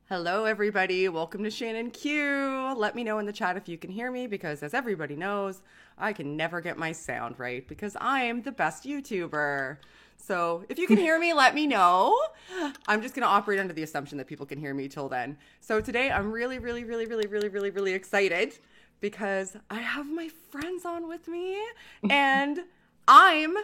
Hello, everybody. Welcome to Shannon Q. Let me know in the chat if you can hear me because, as everybody knows, I can never get my sound right because I'm the best YouTuber. So if you can hear me, let me know. I'm just going to operate under the assumption that people can hear me till then. So today I'm really excited because I have my friends on with me and I'm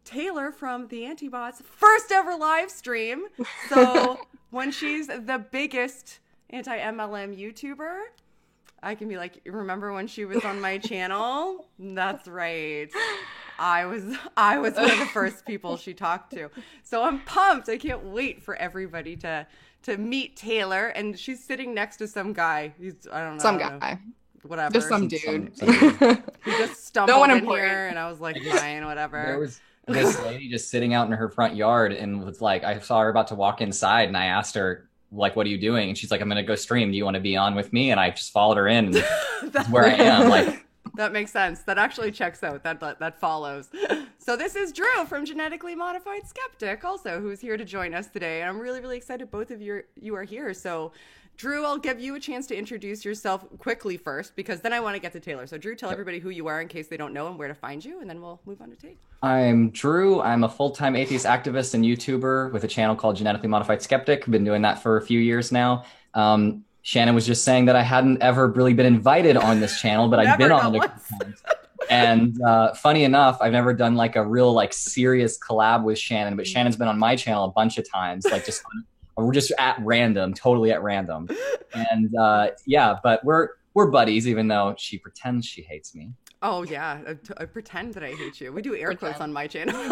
Taylor from the Antibot's first ever live stream. So when she's the biggest anti-MLM YouTuber, I can be like, remember when she was on my channel? That's right. I was one of the first people she talked to. So I'm pumped. I can't wait for everybody to meet Taylor. And she's sitting next to some guy. I don't know. Some guy. Whatever. Just some dude. He just stumbled No one in important. here and I was like, fine, whatever. There was this lady just sitting out in her front yard and was like, I saw her about to walk inside and I asked her, like, what are you doing? And she's like, I'm going to go stream. Do you want to be on with me? And I just followed her in. And that's where I am. Like, that makes sense. That actually checks out. That follows. So this is Drew from Genetically Modified Skeptic, also, who's here to join us today. And I'm really excited both of you are here. So Drew, I'll give you a chance to introduce yourself quickly first, because then I want to get to Taylor. So Drew, tell everybody who you are in case they don't know and where to find you, and then we'll move on to Tate. I'm Drew. I'm a full-time atheist activist and YouTuber with a channel called Genetically Modified Skeptic. I've been doing that for a few years now. Shannon was just saying that I hadn't ever really been invited on this channel, but I've been on it a couple times. And funny enough, I've never done like a real like serious collab with Shannon, but Shannon's been on my channel a bunch of times, like we're just at random, totally at random. And yeah, but we're buddies, even though she pretends she hates me. Oh yeah, I pretend that I hate you. We do air quotes on my channel.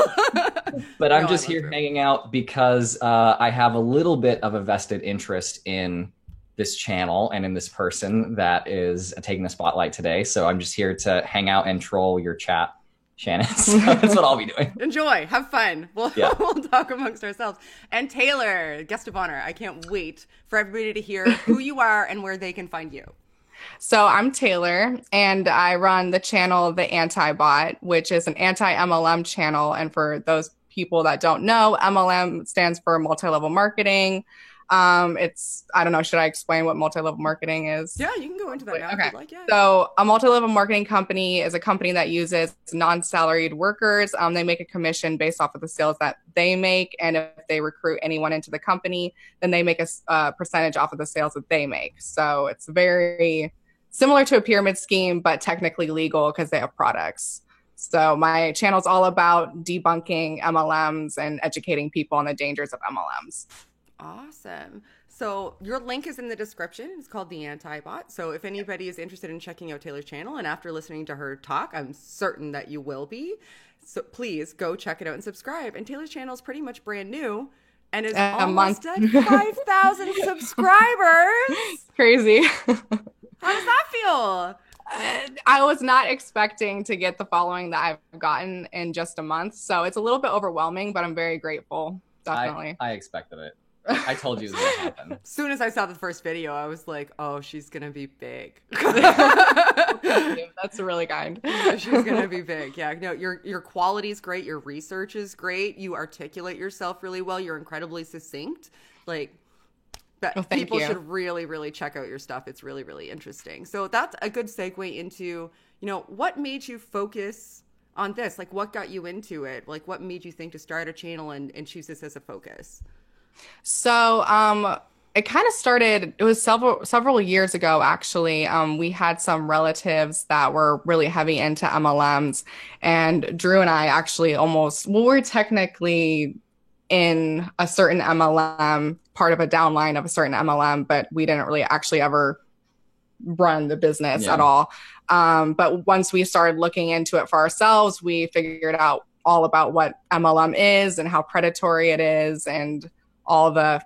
But I'm just here hanging out because I have a little bit of a vested interest in this channel and in this person that is taking the spotlight today. So I'm just here to hang out and troll your chat, Shannon. So that's what I'll be doing. Enjoy, have fun. We'll talk amongst ourselves. And Taylor, guest of honor. I can't wait for everybody to hear who you are and where they can find you. So I'm Taylor, and I run the channel The Antibot, which is an anti-MLM channel. And for those people that don't know, MLM stands for multi-level marketing. I don't know, should I explain what multi-level marketing is? Yeah, you can go into that now. Okay. Like, yeah. So a multi-level marketing company is a company that uses non-salaried workers. They make a commission based off of the sales that they make. And if they recruit anyone into the company, then they make a percentage off of the sales that they make. So it's very similar to a pyramid scheme, but technically legal because they have products. So my channel is all about debunking MLMs and educating people on the dangers of MLMs. Awesome. So your link is in the description. It's called The Antibot. So if anybody is interested in checking out Taylor's channel, and after listening to her talk, I'm certain that you will be. So please go check it out and subscribe. And Taylor's channel is pretty much brand new and is almost at 5,000 subscribers. Crazy. How does that feel? I was not expecting to get the following that I've gotten in just a month. So it's a little bit overwhelming, but I'm very grateful. Definitely. I expected it. I told you it was going to happen. As soon as I saw the first video, I was like, oh, she's going to be big. That's really kind. She's going to be big. Yeah. No, your quality is great. Your research is great. You articulate yourself really well. You're incredibly succinct. Like, people should really check out your stuff. It's really interesting. So that's a good segue into, what made you focus on this? Like, what got you into it? Like, what made you think to start a channel and choose this as a focus? So it kind of started, it was several years ago, actually. We had some relatives that were really heavy into MLMs, and Drew and I actually we're technically in a certain MLM, part of a downline of a certain MLM, but we didn't really actually ever run the business at all. But once we started looking into it for ourselves, we figured out all about what MLM is and how predatory it is and all the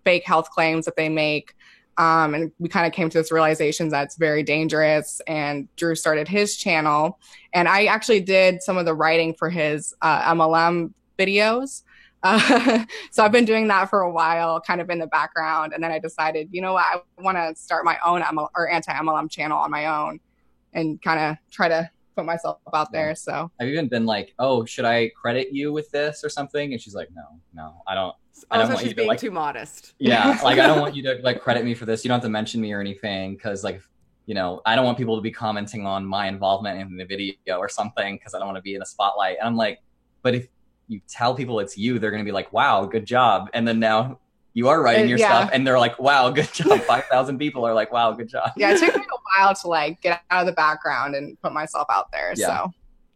fake health claims that they make. And we kind of came to this realization that it's very dangerous. And Drew started his channel. And I actually did some of the writing for his MLM videos. So I've been doing that for a while, kind of in the background. And then I decided, what, I want to start my own anti-MLM channel on my own and kind of try to put myself out there. So I've even been like, oh, should I credit you with this or something? And she's like, no, I don't. I don't so want she's you to being like, too modest. yeah, like I don't want you to like credit me for this. You don't have to mention me or anything because like, I don't want people to be commenting on my involvement in the video or something because I don't want to be in the spotlight. And I'm like, but if you tell people it's you, they're going to be like, wow, good job. And then now you are writing your stuff and they're like, wow, good job. 5,000 people are like, wow, good job. Yeah, it took me a while to like get out of the background and put myself out there. Yeah. So.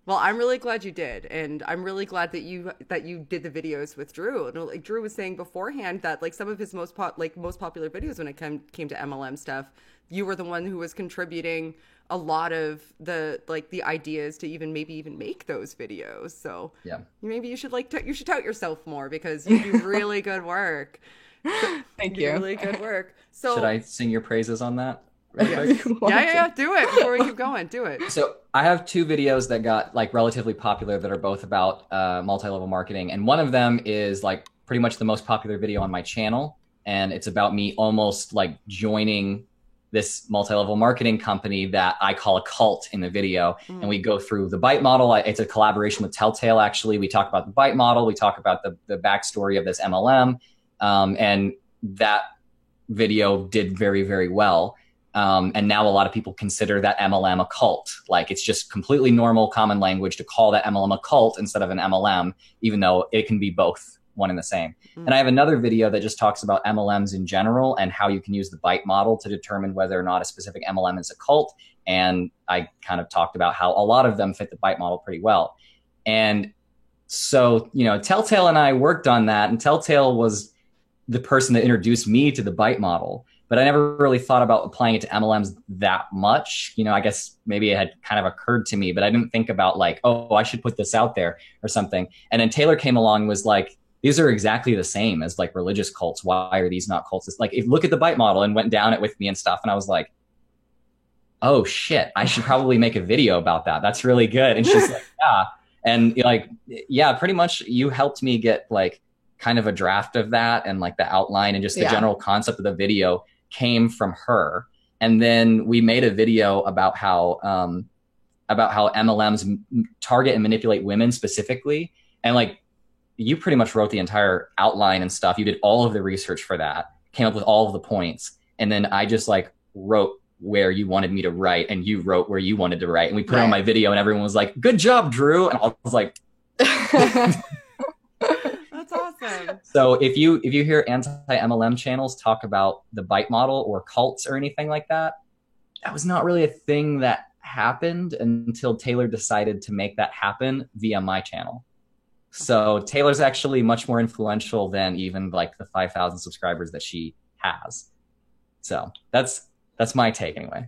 Well, I'm really glad you did, and I'm really glad that you did the videos with Drew. And like Drew was saying beforehand that like some of his most popular videos when it came to MLM stuff, you were the one who was contributing a lot of the ideas to even make those videos. So yeah, maybe you should you should tout yourself more because you do really good work. So, Thank you. Really good work. So should I sing your praises on that? Yeah. Do it before we keep going. Do it. So I have 2 videos that got like relatively popular that are both about multi-level marketing. And one of them is like pretty much the most popular video on my channel. And it's about me almost like joining this multi-level marketing company that I call a cult in the video. And we go through the BITE model. It's a collaboration with Telltale, actually. We talk about the BITE model. We talk about the backstory of this MLM. And that video did very, very well. And now a lot of people consider that MLM a cult. Like it's just completely normal, common language to call that MLM a cult instead of an MLM, even though it can be both one and the same. And I have another video that just talks about MLMs in general and how you can use the BITE model to determine whether or not a specific MLM is a cult. And I kind of talked about how a lot of them fit the BITE model pretty well. And so, Telltale and I worked on that, and Telltale was the person that introduced me to the BITE model. But I never really thought about applying it to MLMs that much. I guess maybe it had kind of occurred to me, but I didn't think about like, oh, I should put this out there or something. And then Taylor came along and was like, these are exactly the same as like religious cults. Why are these not cults? It's like, look at the BITE model, and went down it with me and stuff. And I was like, oh shit, I should probably make a video about that. That's really good. And she's like, yeah. And like, yeah, pretty much you helped me get like kind of a draft of that and like the outline and just the general concept of the video came from her. And then we made a video about how MLMs target and manipulate women specifically. And like, you pretty much wrote the entire outline and stuff. You did all of the research for that, came up with all of the points. And then I just like wrote where you wanted me to write, and you wrote where you wanted to write. And we put it on my video, and everyone was like, good job, Drew. And I was like, that's awesome. So if you hear anti-MLM channels talk about the BITE model or cults or anything like that, that was not really a thing that happened until Taylor decided to make that happen via my channel. So Taylor's actually much more influential than even like the 5,000 subscribers that she has. So that's my take anyway.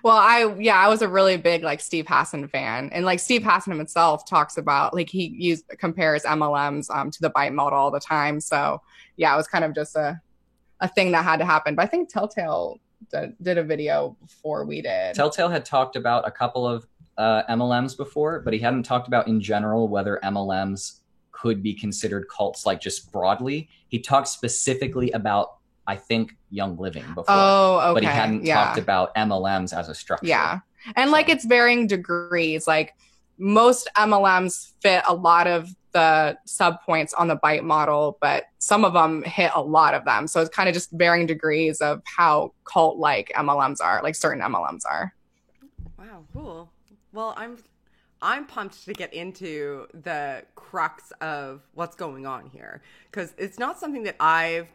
Well, I was a really big like Steve Hassan fan, and like Steve Hassan himself talks about like he compares MLMs to the BITE model all the time. So yeah, it was kind of just a thing that had to happen. But I think Telltale did a video before we did. Telltale had talked about a couple of MLMs before, but he hadn't talked about in general whether MLMs could be considered cults, like just broadly. He talked specifically about, I think, Young Living before. Oh, okay. But he hadn't talked about MLMs as a structure. Yeah. And like it's varying degrees. Like most MLMs fit a lot of the sub points on the BITE model, but some of them hit a lot of them. So it's kind of just varying degrees of how cult-like MLMs are, like certain MLMs are. Wow, cool. Well, I'm pumped to get into the crux of what's going on here, because it's not something that I've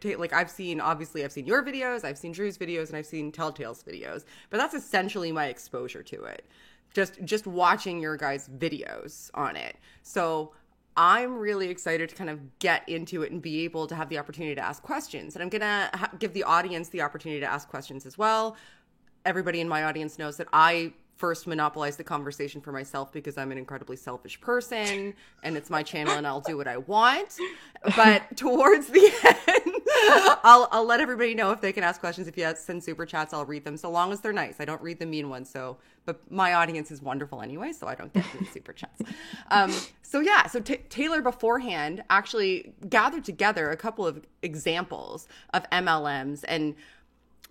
seen your videos, I've seen Drew's videos, and I've seen Telltale's videos, but that's essentially my exposure to it. Just watching your guys' videos on it. So I'm really excited to kind of get into it and be able to have the opportunity to ask questions. And I'm going to give the audience the opportunity to ask questions as well. Everybody in my audience knows that I first monopolize the conversation for myself because I'm an incredibly selfish person and it's my channel and I'll do what I want. But towards the end, I'll let everybody know if they can ask questions. If you send super chats, I'll read them so long as they're nice. I don't read the mean ones. But my audience is wonderful anyway, so I don't get the super chats. So Taylor beforehand actually gathered together a couple of examples of MLMs, and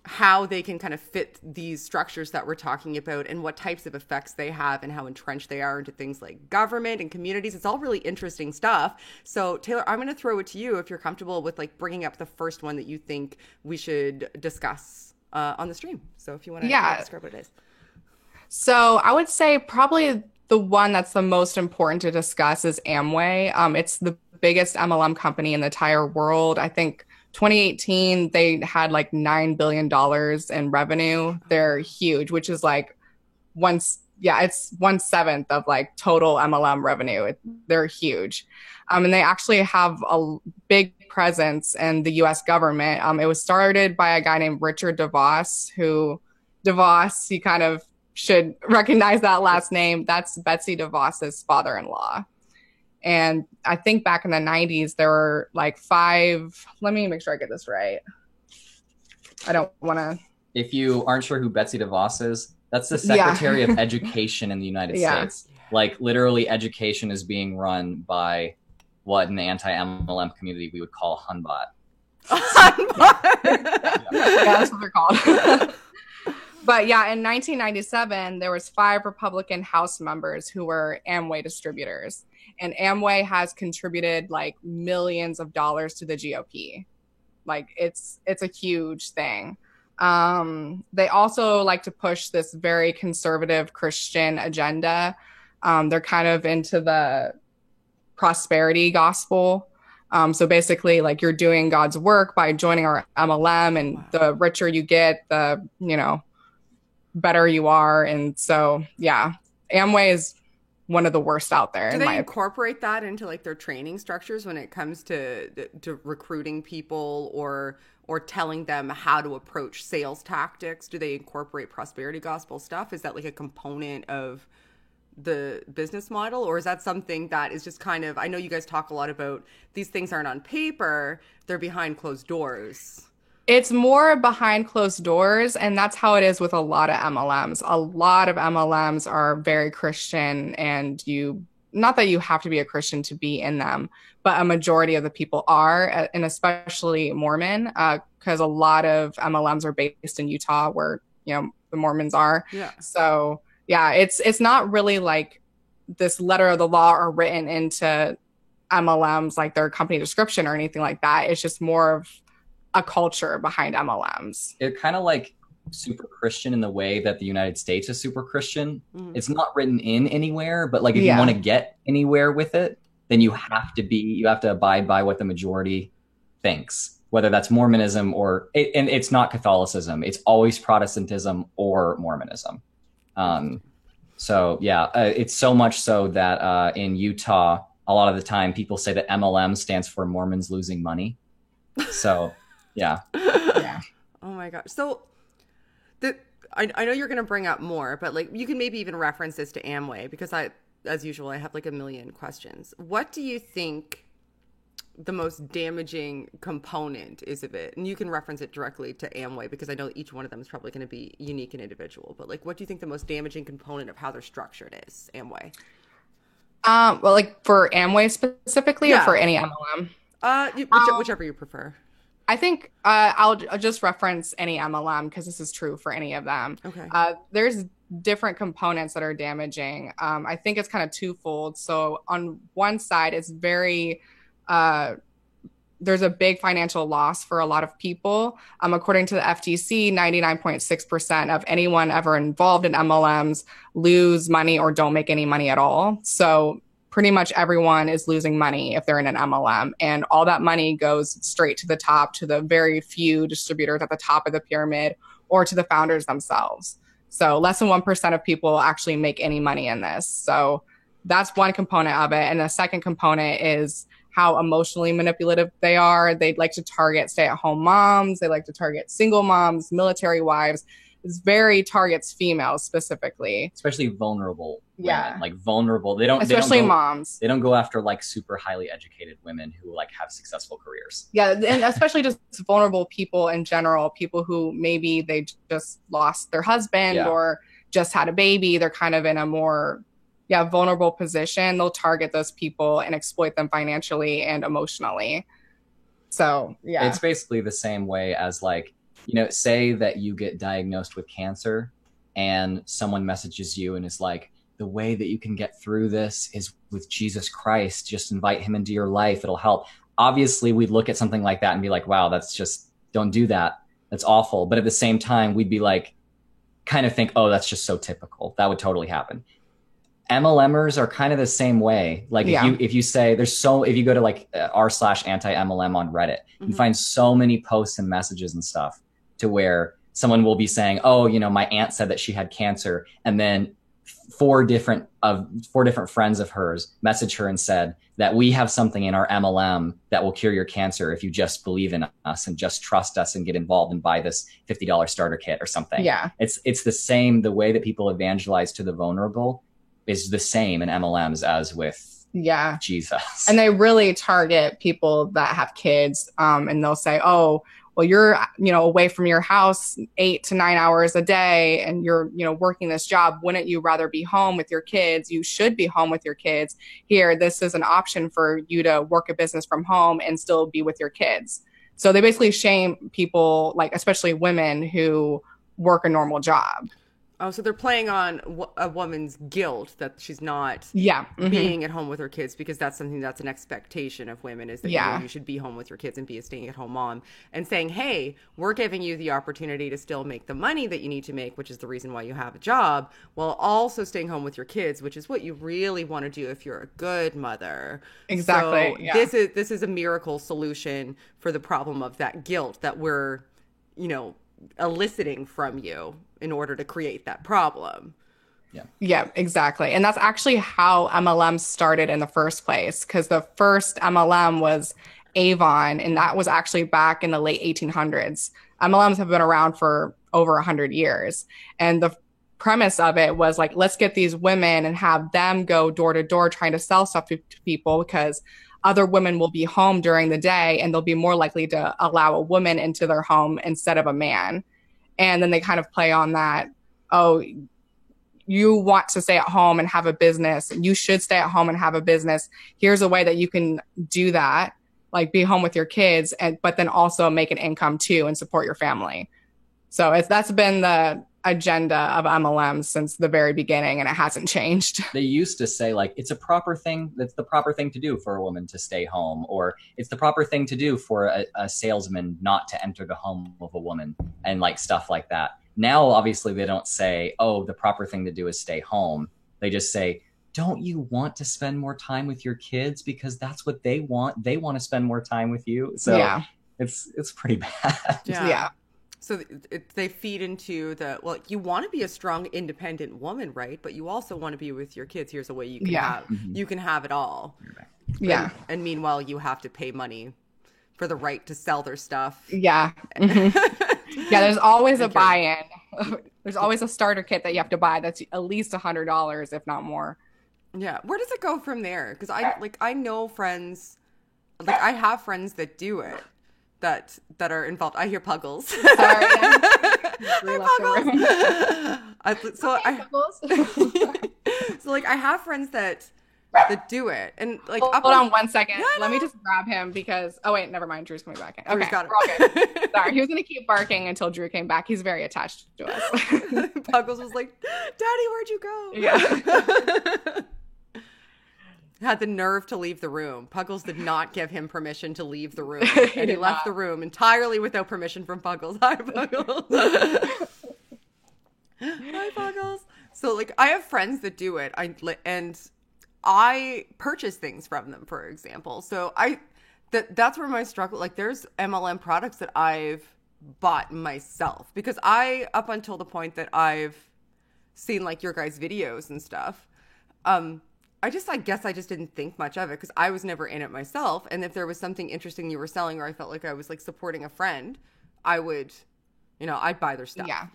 how they can kind of fit these structures that we're talking about and what types of effects they have and how entrenched they are into things like government and communities. It's all really interesting stuff. So Taylor, I'm going to throw it to you if you're comfortable with like bringing up the first one that you think we should discuss on the stream. So if you want to describe what it is. So I would say probably the one that's the most important to discuss is Amway. It's the biggest MLM company in the entire world. I think 2018, they had like $9 billion in revenue. They're huge, which is like it's 1/7 of like total MLM revenue. They're huge. And they actually have a big presence in the US government. It was started by a guy named Richard DeVos, you kind of should recognize that last name. That's Betsy DeVos's father-in-law. And I think back in the 90s, there were like 5, let me make sure I get this right. I don't want to. If you aren't sure who Betsy DeVos is, that's the Secretary of Education in the United States. Like literally education is being run by what in the anti-MLM community we would call Hunbot. That's what they're called. But yeah, in 1997, there was 5 Republican House members who were Amway distributors. And Amway has contributed like millions of dollars to the GOP. Like it's a huge thing. They also like to push this very conservative Christian agenda. They're kind of into the prosperity gospel. So basically like you're doing God's work by joining our MLM, and the richer you get, the, better you are. And so, Amway is one of the worst out there. Do they incorporate that into like their training structures when it comes to recruiting people or telling them how to approach sales tactics? Do they incorporate prosperity gospel stuff? Is that like a component of the business model, or is that something that is just kind of, I know you guys talk a lot about these things aren't on paper, they're behind closed doors. It's more behind closed doors, and that's how it is with a lot of MLMs. A lot of MLMs are very Christian, and not that you have to be a Christian to be in them, but a majority of the people are, and especially Mormon, because a lot of MLMs are based in Utah where, the Mormons are. Yeah. So it's not really like this letter of the law or written into MLMs, like their company description or anything like that. It's just more of a culture behind MLMs. It's kind of like super Christian in the way that the United States is super Christian. Mm-hmm. It's not written in anywhere, but like if you want to get anywhere with it, then you have to abide by what the majority thinks, whether that's Mormonism and it's not Catholicism. It's always Protestantism or Mormonism. It's so much so that in Utah, a lot of the time people say that MLM stands for Mormons losing money. So yeah. Oh my gosh. So I know you're going to bring up more, but like you can maybe even reference this to Amway, because as usual, I have like a million questions. What do you think the most damaging component is of it? And you can reference it directly to Amway, because I know each one of them is probably going to be unique and individual, but like, what do you think the most damaging component of how they're structured is, Amway? Well, like for Amway specifically, or for any MLM? Whichever you prefer. I think I'll just reference any MLM because this is true for any of them. Okay. There's different components that are damaging. I think it's kind of twofold. So on one side, it's very there's a big financial loss for a lot of people. According to the FTC, 99.6% of anyone ever involved in MLMs lose money or don't make any money at all. So pretty much everyone is losing money if they're in an MLM, and all that money goes straight to the top, to the very few distributors at the top of the pyramid, or to the founders themselves. So less than 1% of people actually make any money in this. So that's one component of it. And the second component is how emotionally manipulative they are. They like to target stay-at-home moms. They like to target single moms, military wives. It's very targets females specifically, especially vulnerable women. Like vulnerable. Especially moms. They don't go after like super highly educated women who like have successful careers. Yeah, and especially just vulnerable people in general. People who maybe they just lost their husband or just had a baby. They're kind of in a more vulnerable position. They'll target those people and exploit them financially and emotionally. So it's basically the same way as like Say that you get diagnosed with cancer and someone messages you and is like, the way that you can get through this is with Jesus Christ. Just invite him into your life. It'll help. Obviously, we'd look at something like that and be like, wow, don't do that. That's awful. But at the same time, we'd be like, kind of think, oh, that's just so typical. That would totally happen. MLMers are kind of the same way. Like if you say if you go to like r/anti-MLM on Reddit, you find so many posts and messages and stuff to where someone will be saying, oh, my aunt said that she had cancer. And then four different friends of hers messaged her and said that we have something in our MLM that will cure your cancer if you just believe in us and just trust us and get involved and buy this $50 starter kit or something. Yeah. It's the same. The way that people evangelize to the vulnerable is the same in MLMs as with Jesus. And they really target people that have kids. And they'll say, oh, well, you're, away from your house 8 to 9 hours a day and you're, working this job. Wouldn't you rather be home with your kids? You should be home with your kids. Here, this is an option for you to work a business from home and still be with your kids. So they basically shame people, like especially women who work a normal job. Oh, so they're playing on a woman's guilt that she's not being at home with her kids, because that's something that's an expectation of women, is that you should be home with your kids and be a staying-at-home mom, and saying, hey, we're giving you the opportunity to still make the money that you need to make, which is the reason why you have a job, while also staying home with your kids, which is what you really want to do if you're a good mother. Exactly. So this is a miracle solution for the problem of that guilt that we're, eliciting from you in order to create that problem. Yeah, exactly. And that's actually how MLM started in the first place, because the first MLM was Avon, and that was actually back in the late 1800s. MLMs have been around for over 100 years. And the premise of it was like, let's get these women and have them go door to door trying to sell stuff to people, because other women will be home during the day and they'll be more likely to allow a woman into their home instead of a man. And then they kind of play on that, oh, you want to stay at home and have a business, and you should stay at home and have a business. Here's a way that you can do that, like be home with your kids, but then also make an income too and support your family. So that's been the agenda of MLM since the very beginning, and it hasn't changed. They used to say like, it's a proper thing. That's the proper thing to do for a woman to stay home, or it's the proper thing to do for a salesman not to enter the home of a woman, and like stuff like that. Now, obviously they don't say, oh, the proper thing to do is stay home. They just say, don't you want to spend more time with your kids? Because that's what they want. They want to spend more time with you. So it's pretty bad. Yeah. So they feed into you want to be a strong, independent woman, right? But you also want to be with your kids. Here's a way you can you can have it all. Yeah. And meanwhile, you have to pay money for the right to sell their stuff. Yeah. Yeah, there's always a buy-in. There's always a starter kit that you have to buy that's at least $100, if not more. Yeah. Where does it go from there? Because I know friends, I have friends that do it. That are involved. I hear Puggles. Sorry. So I have friends that do it, and hold on 1 second. Let me just grab him because never mind. Drew's coming back in. Okay, got it. We're all good. Sorry, he was gonna keep barking until Drew came back. He's very attached to us. Puggles was like, "Daddy, where'd you go?" Yeah. Had the nerve to leave the room. Puggles did not give him permission to leave the room. And he left the room entirely without permission from Puggles. Hi, Puggles. Hi, Puggles. So, I have friends that do it. I purchase things from them, for example. So, that's where my struggle, there's MLM products that I've bought myself. Because up until the point that I've seen, your guys' videos and stuff, I guess I just didn't think much of it because I was never in it myself. And if there was something interesting you were selling, or I felt like I was supporting a friend, I would, I'd buy their stuff. Yeah.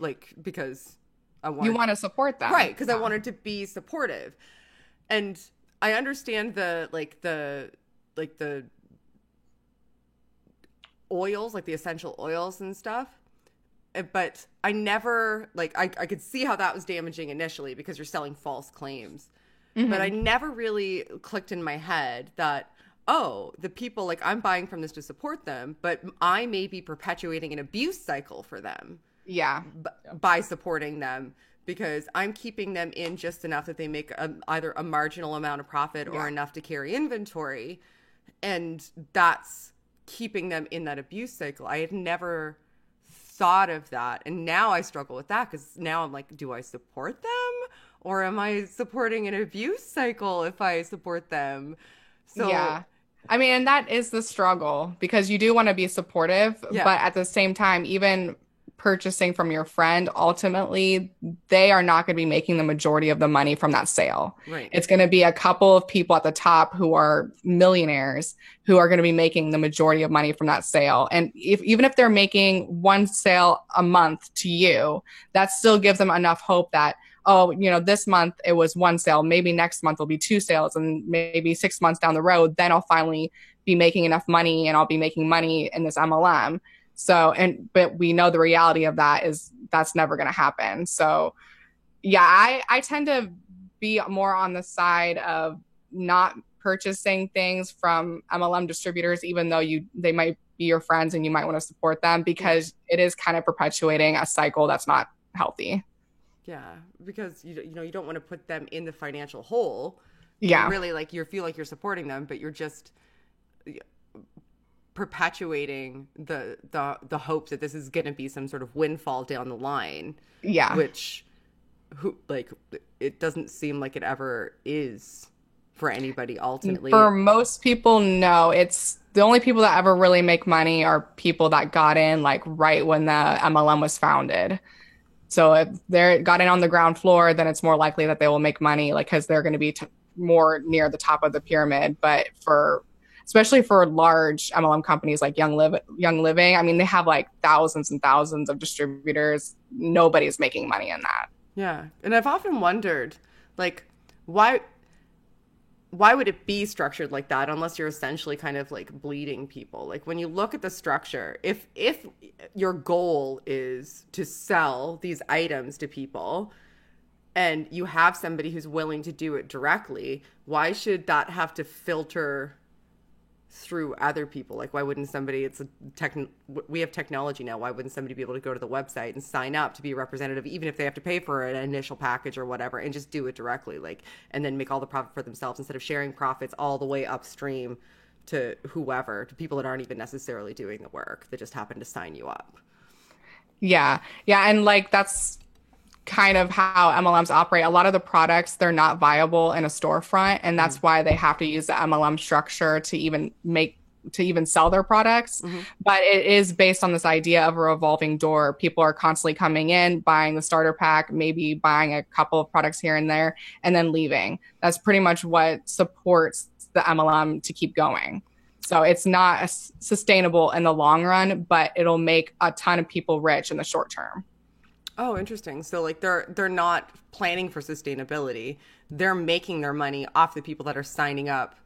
Because you want to support them. Right. Because I wanted to be supportive. And I understand the oils, the essential oils and stuff. But I never, I could see how that was damaging initially because you're selling false claims. Mm-hmm. But I never really clicked in my head that, oh, the people, like, I'm buying from this to support them, but I may be perpetuating an abuse cycle for them Yeah. by supporting them, because I'm keeping them in just enough that they make either a marginal amount of profit or enough to carry inventory. And that's keeping them in that abuse cycle. I had never thought of that. And now I struggle with that, because now I'm like, do I support them? Or am I supporting an abuse cycle if I support them? So yeah. I mean, and that is the struggle, because you do want to be supportive, but at the same time, even purchasing from your friend, ultimately, they are not going to be making the majority of the money from that sale. Right. It's going to be a couple of people at the top who are millionaires who are going to be making the majority of money from that sale. And even if they're making one sale a month to you, that still gives them enough hope that, oh, this month it was one sale, maybe next month will be two sales, and maybe 6 months down the road, then I'll finally be making enough money and I'll be making money in this MLM. So, but we know the reality of that is that's never going to happen. So yeah, I tend to be more on the side of not purchasing things from MLM distributors, even though they might be your friends and you might want to support them, because it is kind of perpetuating a cycle that's not healthy. Yeah, because you don't want to put them in the financial hole. Yeah. You really you feel like you're supporting them, but you're just perpetuating the hope that this is going to be some sort of windfall down the line. Yeah. Which it doesn't seem like it ever is for anybody ultimately. For most people, no. It's the only people that ever really make money are people that got in right when the MLM was founded. So if they got in on the ground floor, then it's more likely that they will make money, because they're going to be more near the top of the pyramid. But especially for large MLM companies like Young Living, I mean, they have thousands and thousands of distributors. Nobody's making money in that. Yeah. And I've often wondered, why would it be structured like that unless you're essentially kind of bleeding people? When you look at the structure, if your goal is to sell these items to people and you have somebody who's willing to do it directly, why should that have to filter through other people? Why wouldn't somebody, we have technology now, why wouldn't somebody be able to go to the website and sign up to be a representative, even if they have to pay for an initial package or whatever, and just do it directly, and then make all the profit for themselves instead of sharing profits all the way upstream to whoever, to people that aren't even necessarily doing the work, that just happen to sign you up. Yeah. And that's kind of how MLMs operate. A lot of the products, they're not viable in a storefront, and that's why they have to use the MLM structure to even sell their products. But it is based on this idea of a revolving door. People are constantly coming in, buying the starter pack, maybe buying a couple of products here and there, and then leaving. That's pretty much what supports the MLM to keep going. So it's not sustainable in the long run, but it'll make a ton of people rich in the short term. Oh, interesting. So they're not planning for sustainability. They're making their money off the people that are signing up,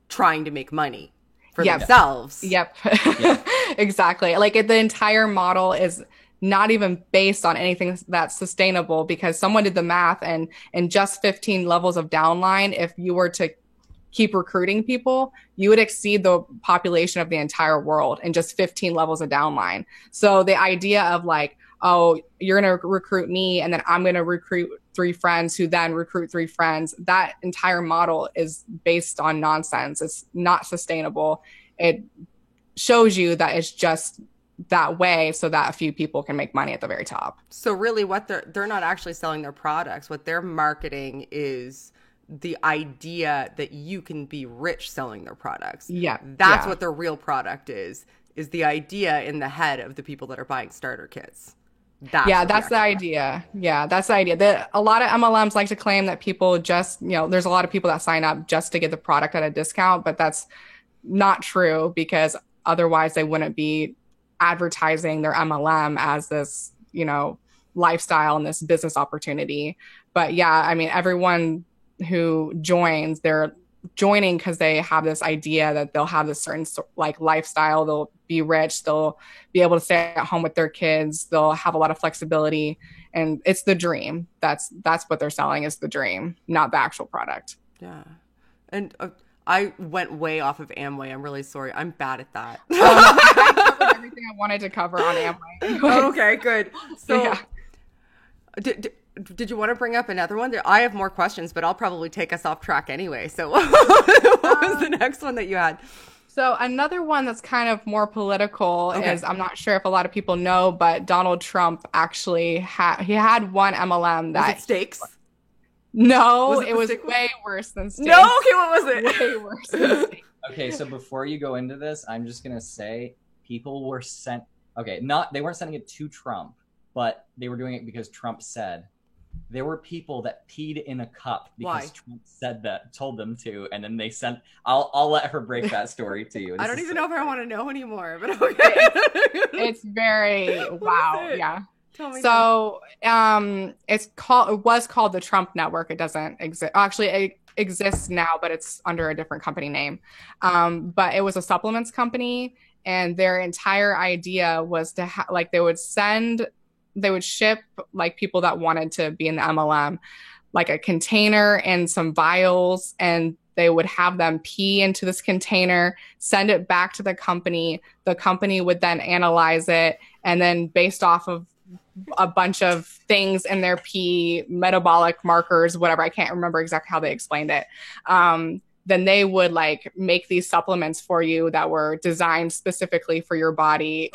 trying to make money for themselves. Yep. Exactly. The entire model is not even based on anything that's sustainable, because someone did the math, and in just 15 levels of downline, if you were to keep recruiting people, you would exceed the population of the entire world in just 15 levels of downline. So the idea of oh, you're going to recruit me, and then I'm going to recruit 3 friends who then recruit 3 friends, that entire model is based on nonsense. It's not sustainable. It shows you that it's just that way so that a few people can make money at the very top. So really what they're not actually selling their products. What they're marketing is the idea that you can be rich selling their products. Yeah. That's what their real product is the idea in the head of the people that are buying starter kits. That's the idea. Yeah, that's the idea. A lot of MLMs like to claim that people just, there's a lot of people that sign up just to get the product at a discount, but that's not true, because otherwise they wouldn't be advertising their MLM as this, lifestyle and this business opportunity. But yeah, I mean, everyone who joins, they're joining because they have this idea that they'll have this certain lifestyle, they'll be rich, they'll be able to stay at home with their kids, they'll have a lot of flexibility, and it's the dream. That's what they're selling, is the dream, not the actual product. Yeah. And I went way off of Amway. I'm really sorry. I'm bad at that. I covered everything I wanted to cover on Amway. Okay, good. So, Yeah. did you want to bring up another one? I have more questions, but I'll probably take us off track anyway. So, what was the next one that you had? So another one that's kind of more political Okay. is, I'm not sure if a lot of people know, but Donald Trump actually had one MLM Was that it steaks? no, Was it it the was steak one? way worse than steak. No. Okay, what was it? Way worse than steak. Okay, so before you go into this, I'm just gonna say people were sent. Okay, they weren't sending it to Trump, but they were doing it because Trump said. There were people that peed in a cup because Why? Trump said that, told them to, and then they sent. I'll let her break that story to you. I don't This is even so- know if I want to know anymore, but okay. It's very What wow, is it? yeah. Tell me. So it was called the Trump Network. It doesn't exist. Actually, it exists now, but it's under a different company name. But it was a supplements company, and their entire idea was to they would ship like people that wanted to be in the MLM, like a container and some vials, and they would have them pee into this container, send it back to the company. The company would then analyze it, and then based off of a bunch of things in their pee, metabolic markers, whatever, I can't remember exactly how they explained it. Then they would like make these supplements for you that were designed specifically for your body.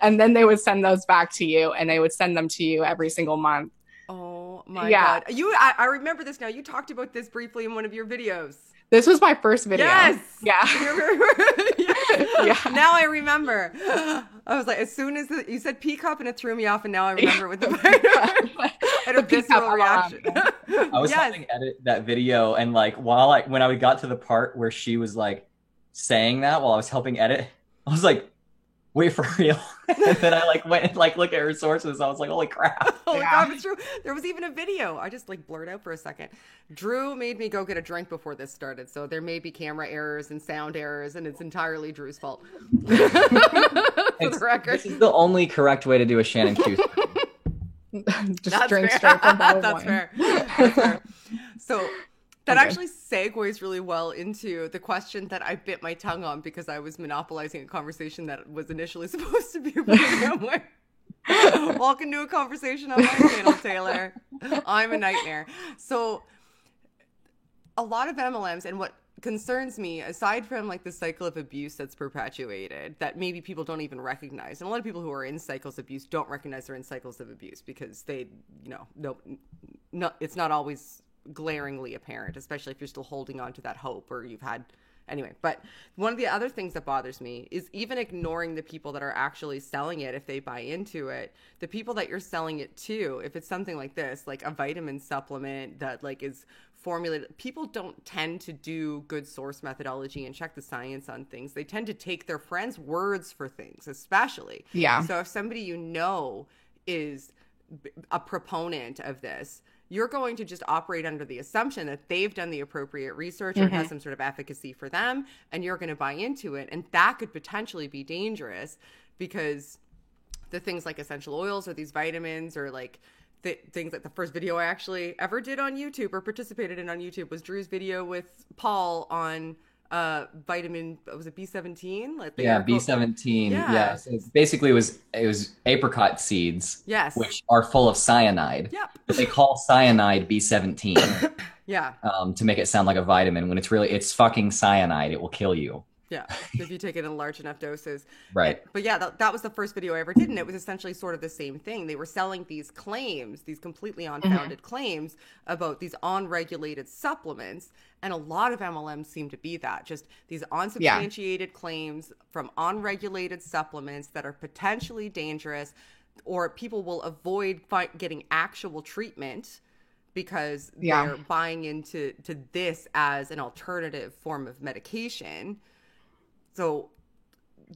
And then they would send those back to you, and they would send them to you every single month. Oh my Yeah. God. I remember this now. You talked about this briefly in one of your videos. This was my first video. Yes. Yeah. Yeah. Now I remember. I was like, as soon as you said pea cup, and it threw me off, and now I remember with the and a The pea cup visceral MLM, reaction. I was Yes. helping edit that video, and like when I got to the part where she was like saying that while I was helping edit, I was like, "Wait, for real?" And then I like went and like looked at her sources. I was like, "Holy crap!" Oh my Yeah. God, it's true. There was even a video. I just like blurred out for a second. Drew made me go get a drink before this started, so there may be camera errors and sound errors, and it's entirely Drew's fault. For the record. This is the only correct way to do a Shannon Q. Just That's drink fair. straight from bottle That's wine. fair. That's fair. So that Okay. actually segues really well into the question that I bit my tongue on because I was monopolizing a conversation that was initially supposed to be about Amway. Welcome to a conversation on my channel, Taylor. I'm a nightmare. So a lot of MLMs, and what concerns me, aside from like the cycle of abuse that's perpetuated, that maybe people don't even recognize, and a lot of people who are in cycles of abuse don't recognize they're in cycles of abuse because they, no, it's not always glaringly apparent, especially if you're still holding on to that hope or you've had. Anyway, but one of the other things that bothers me is even ignoring the people that are actually selling it if they buy into it. The people that you're selling it to, if it's something like this, like a vitamin supplement that like is formulated, people don't tend to do good source methodology and check the science on things. They tend to take their friends' words for things, especially. Yeah. So if somebody you know is a proponent of this, you're going to just operate under the assumption that they've done the appropriate research or it has some sort of efficacy for them, and you're going to buy into it. And that could potentially be dangerous because the things like essential oils or these vitamins or like the things like the first video I actually ever did on YouTube or participated in on YouTube was Drew's video with Paul on vitamin, was it B17? Like Yeah, B17. Yeah. Yeah. So basically, it was apricot seeds, Yes. which are full of cyanide. Yep. But they call cyanide B17 Yeah. to make it sound like a vitamin when it's fucking cyanide. It will kill you. Yeah, if you take it in large enough doses. Right. But yeah, that was the first video I ever did, and it was essentially sort of the same thing. They were selling these claims, these completely unfounded claims about these unregulated supplements, and a lot of MLMs seem to be that, just these unsubstantiated claims from unregulated supplements that are potentially dangerous, or people will avoid getting actual treatment because they're buying into this as an alternative form of medication. So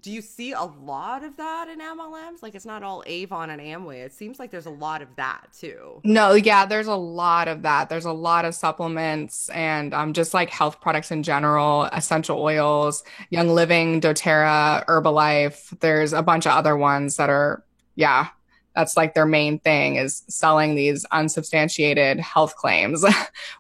do you see a lot of that in MLMs? Like, it's not all Avon and Amway. It seems like there's a lot of that too. No, yeah, there's a lot of that. There's a lot of supplements and just like health products in general, essential oils, Young Living, doTERRA, Herbalife. There's a bunch of other ones that are, That's like their main thing, is selling these unsubstantiated health claims,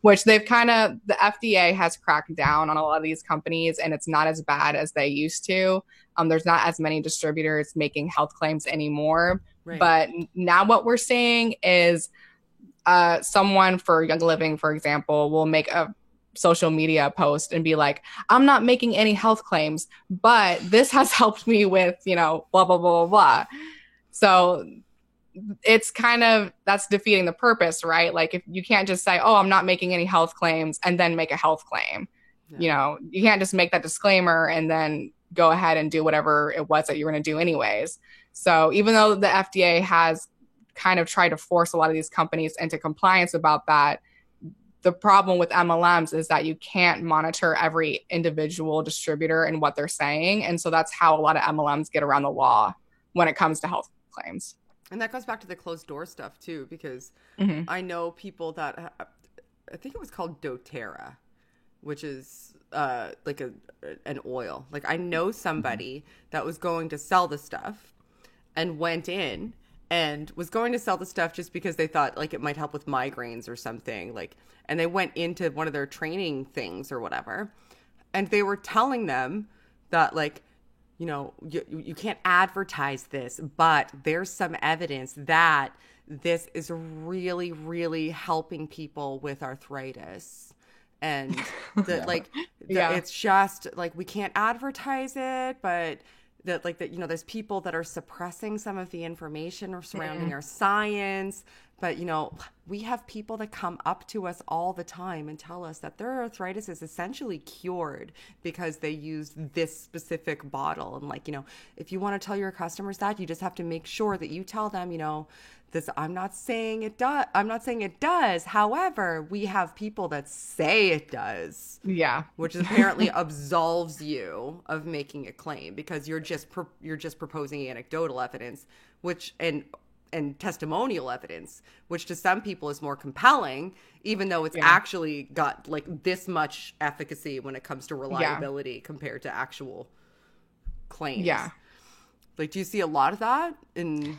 which the FDA has cracked down on a lot of these companies, and it's not as bad as they used to. There's not as many distributors making health claims anymore. Right. But now what we're seeing is someone for Young Living, for example, will make a social media post and be like, I'm not making any health claims, but this has helped me with, blah, blah, blah, blah, blah. So it's that's defeating the purpose, right? Like, if you can't just say, oh, I'm not making any health claims and then make a health claim. Yeah. You can't just make that disclaimer and then go ahead and do whatever it was that you're going to do anyways. So even though the FDA has kind of tried to force a lot of these companies into compliance about that, the problem with MLMs is that you can't monitor every individual distributor and what they're saying. And so that's how a lot of MLMs get around the law when it comes to health claims. And that goes back to the closed door stuff too, because I know people that, I think it was called doTERRA, which is like an oil. Like, I know somebody that was going to sell the stuff and went in and was going to sell the stuff just because they thought like it might help with migraines or something, like, and they went into one of their training things or whatever, and they were telling them that, like, you can't advertise this, but there's some evidence that this is really, really helping people with arthritis. And it's just like, we can't advertise it, but there's people that are suppressing some of the information surrounding our science. But, we have people that come up to us all the time and tell us that their arthritis is essentially cured because they used this specific bottle. And, like, if you want to tell your customers that, you just have to make sure that you tell them, this, I'm not saying it does. However, we have people that say it does. Yeah. Which apparently absolves you of making a claim, because you're just proposing anecdotal evidence, and testimonial evidence, which to some people is more compelling, even though it's actually got like this much efficacy when it comes to reliability compared to actual claims. Yeah. Like, do you see a lot of that in...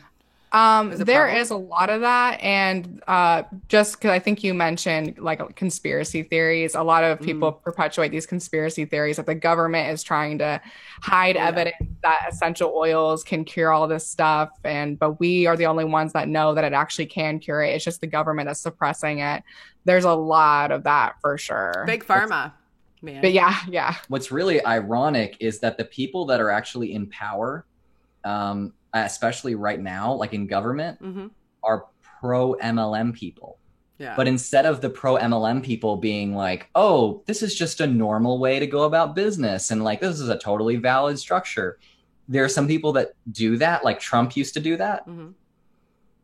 There is a lot of that. And just because I think you mentioned like conspiracy theories, a lot of people perpetuate these conspiracy theories that the government is trying to hide evidence that essential oils can cure all this stuff. But we are the only ones that know that it actually can cure it. It's just the government that's suppressing it. There's a lot of that for sure. Big pharma, man. But yeah. What's really ironic is that the people that are actually in power, especially right now, like in government, are pro MLM people. Yeah. But instead of the pro MLM people being like, oh, this is just a normal way to go about business, and like, this is a totally valid structure, there are some people that do that, like Trump used to do that.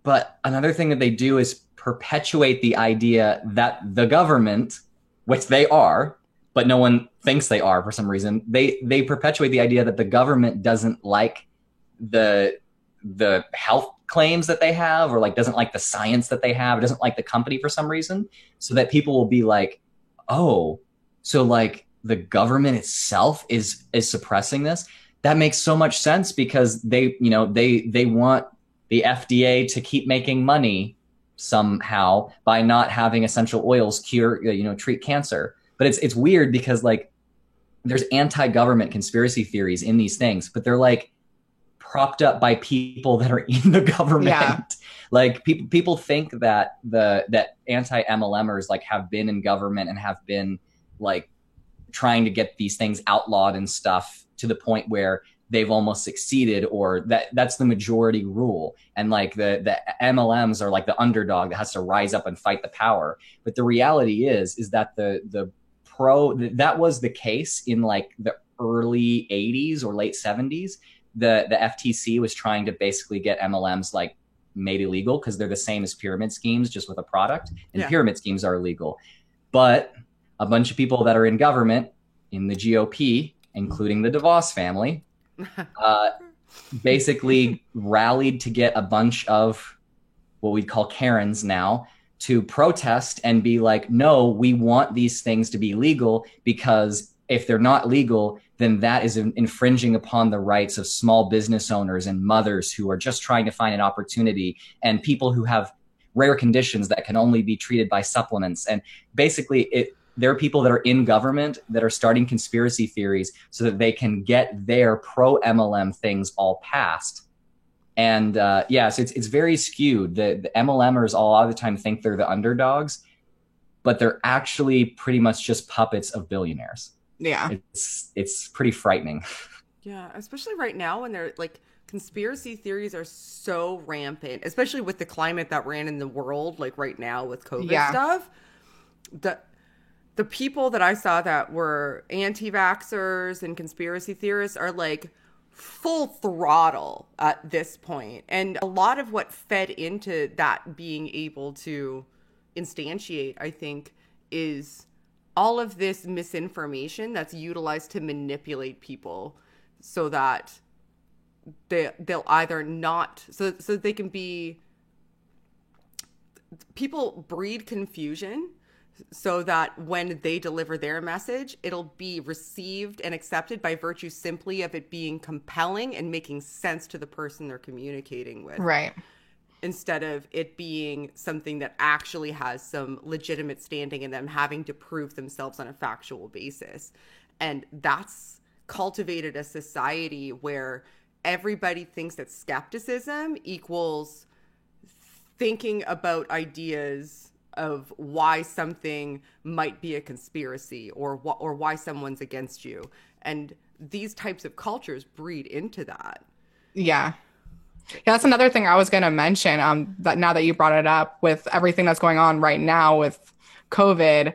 But another thing that they do is perpetuate the idea that the government, which they are, but no one thinks they are for some reason, they perpetuate the idea that the government doesn't like the health claims that they have, or like doesn't like the science that they have, or doesn't like the company for some reason, so that people will be like, oh, so like the government itself is suppressing this. That makes so much sense, because they want the FDA to keep making money somehow by not having essential oils treat cancer. But it's weird, because like there's anti-government conspiracy theories in these things, but they're like propped up by people that are in the government. Yeah. Like people think that that anti-MLMers like have been in government and have been like trying to get these things outlawed and stuff to the point where they've almost succeeded, or that's the majority rule. And like the MLMs are like the underdog that has to rise up and fight the power. But the reality is that that was the case in like the early 80s or late 70s. The FTC was trying to basically get MLMs like made illegal, because they're the same as pyramid schemes, just with a product, and pyramid schemes are illegal. But a bunch of people that are in government, in the GOP, including the DeVos family, basically rallied to get a bunch of what we'd call Karens now to protest and be like, no, we want these things to be legal, because if they're not legal, then that is infringing upon the rights of small business owners and mothers who are just trying to find an opportunity, and people who have rare conditions that can only be treated by supplements. And basically, there are people that are in government that are starting conspiracy theories so that they can get their pro-MLM things all passed. And so it's very skewed. The MLMers a lot of the time think they're the underdogs, but they're actually pretty much just puppets of billionaires. Yeah. It's pretty frightening. Yeah, especially right now when they're like, conspiracy theories are so rampant, especially with the climate that ran in the world, like right now with COVID stuff. The people that I saw that were anti-vaxxers and conspiracy theorists are like full throttle at this point. And a lot of what fed into that being able to instantiate, I think, is all of this misinformation that's utilized to manipulate people so that they'll either not, so they can be, people breed confusion so that when they deliver their message, it'll be received and accepted by virtue simply of it being compelling and making sense to the person they're communicating with. Right. Instead of it being something that actually has some legitimate standing in them having to prove themselves on a factual basis. And that's cultivated a society where everybody thinks that skepticism equals thinking about ideas of why something might be a conspiracy or why someone's against you. And these types of cultures breed into that. Yeah. That's another thing I was going to mention, that now that you brought it up, with everything that's going on right now with COVID,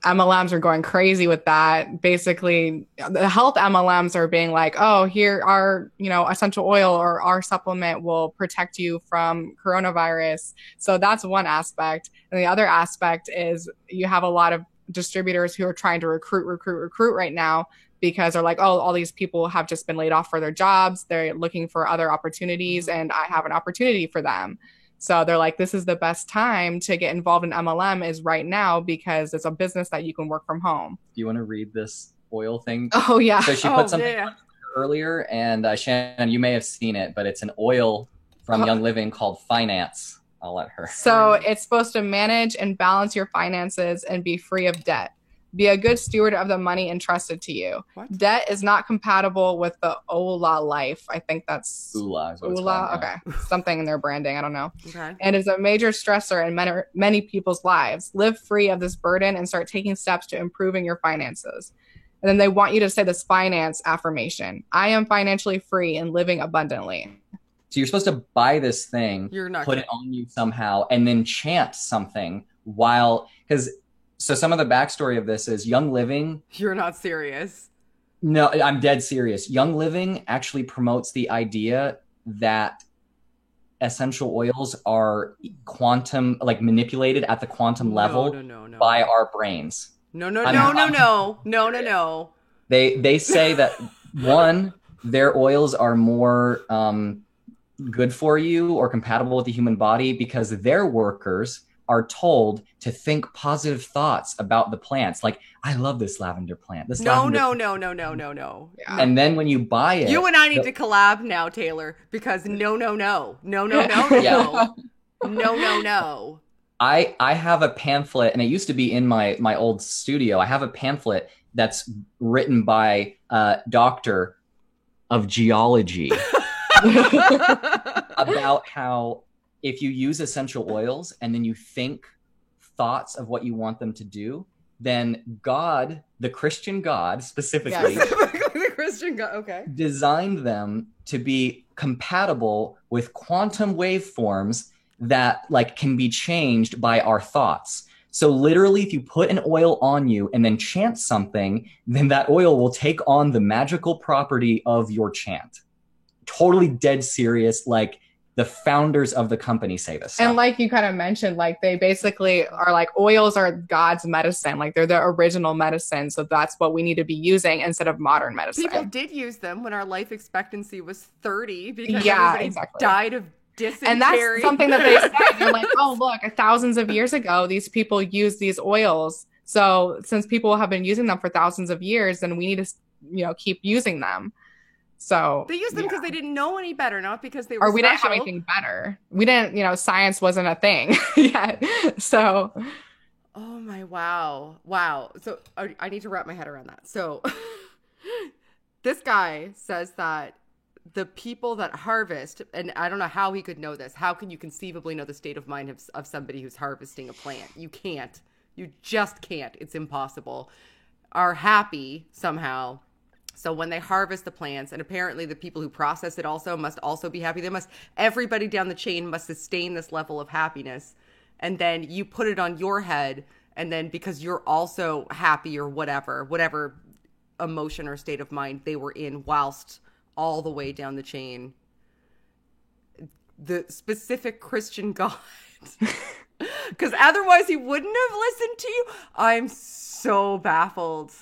MLMs are going crazy with that. Basically, the health MLMs are being like, oh, here our, essential oil or our supplement will protect you from coronavirus. So that's one aspect. And the other aspect is you have a lot of distributors who are trying to recruit right now, because they're like, oh, all these people have just been laid off for their jobs. They're looking for other opportunities, and I have an opportunity for them. So they're like, this is the best time to get involved in MLM is right now, because it's a business that you can work from home. Do you want to read this oil thing? Oh, yeah. So she put something earlier, and Shannon, you may have seen it, but it's an oil from Young Living called Finance. I'll let her. So it's supposed to manage and balance your finances and be free of debt. Be a good steward of the money entrusted to you. What? Debt is not compatible with the Ola life. I think that's Ula. Okay. Something in their branding. I don't know. Okay. And is a major stressor in many people's lives. Live free of this burden and start taking steps to improving your finances. And then they want you to say this finance affirmation. I am financially free and living abundantly. So you're supposed to buy this thing, put it on you somehow, and then chant something So some of the backstory of this is Young Living. You're not serious. No, I'm dead serious. Young Living actually promotes the idea that essential oils are manipulated at the quantum level by our brains. No. They say that one, their oils are more good for you or compatible with the human body because their workers are told to think positive thoughts about the plants. Like, I love this lavender plant. No. Yeah. And then when you buy it, you and I need to collab now, Taylor, because no. I have a pamphlet, and it used to be in my old studio. I have a pamphlet that's written by a doctor of geology about how if you use essential oils and then you think thoughts of what you want them to do, then God, the Christian God specifically, the Christian God, okay, designed them to be compatible with quantum waveforms that can be changed by our thoughts. So literally, if you put an oil on you and then chant something, then that oil will take on the magical property of your chant. Totally dead serious, the founders of the company say this stuff. And like you kind of mentioned, they basically are oils are God's medicine. They're the original medicine. So that's what we need to be using instead of modern medicine. People did use them when our life expectancy was 30 because everybody died of dysentery. And that's something that they said. They're like, oh, look, thousands of years ago, these people used these oils. So since people have been using them for thousands of years, then we need to keep using them. So they used them because they didn't know any better, not because they were we didn't have anything better. We didn't, science wasn't a thing yet. So. Oh my, wow. So I need to wrap my head around that. So this guy says that the people that harvest, and I don't know how he could know this. How can you conceivably know the state of mind of somebody who's harvesting a plant? You can't. You just can't. It's impossible. Are happy somehow. So when they harvest the plants, and apparently the people who process it also must also be happy. Everybody down the chain must sustain this level of happiness. And then you put it on your head, and then because you're also happy or whatever emotion or state of mind they were in whilst all the way down the chain, the specific Christian God, because otherwise he wouldn't have listened to you. I'm so baffled.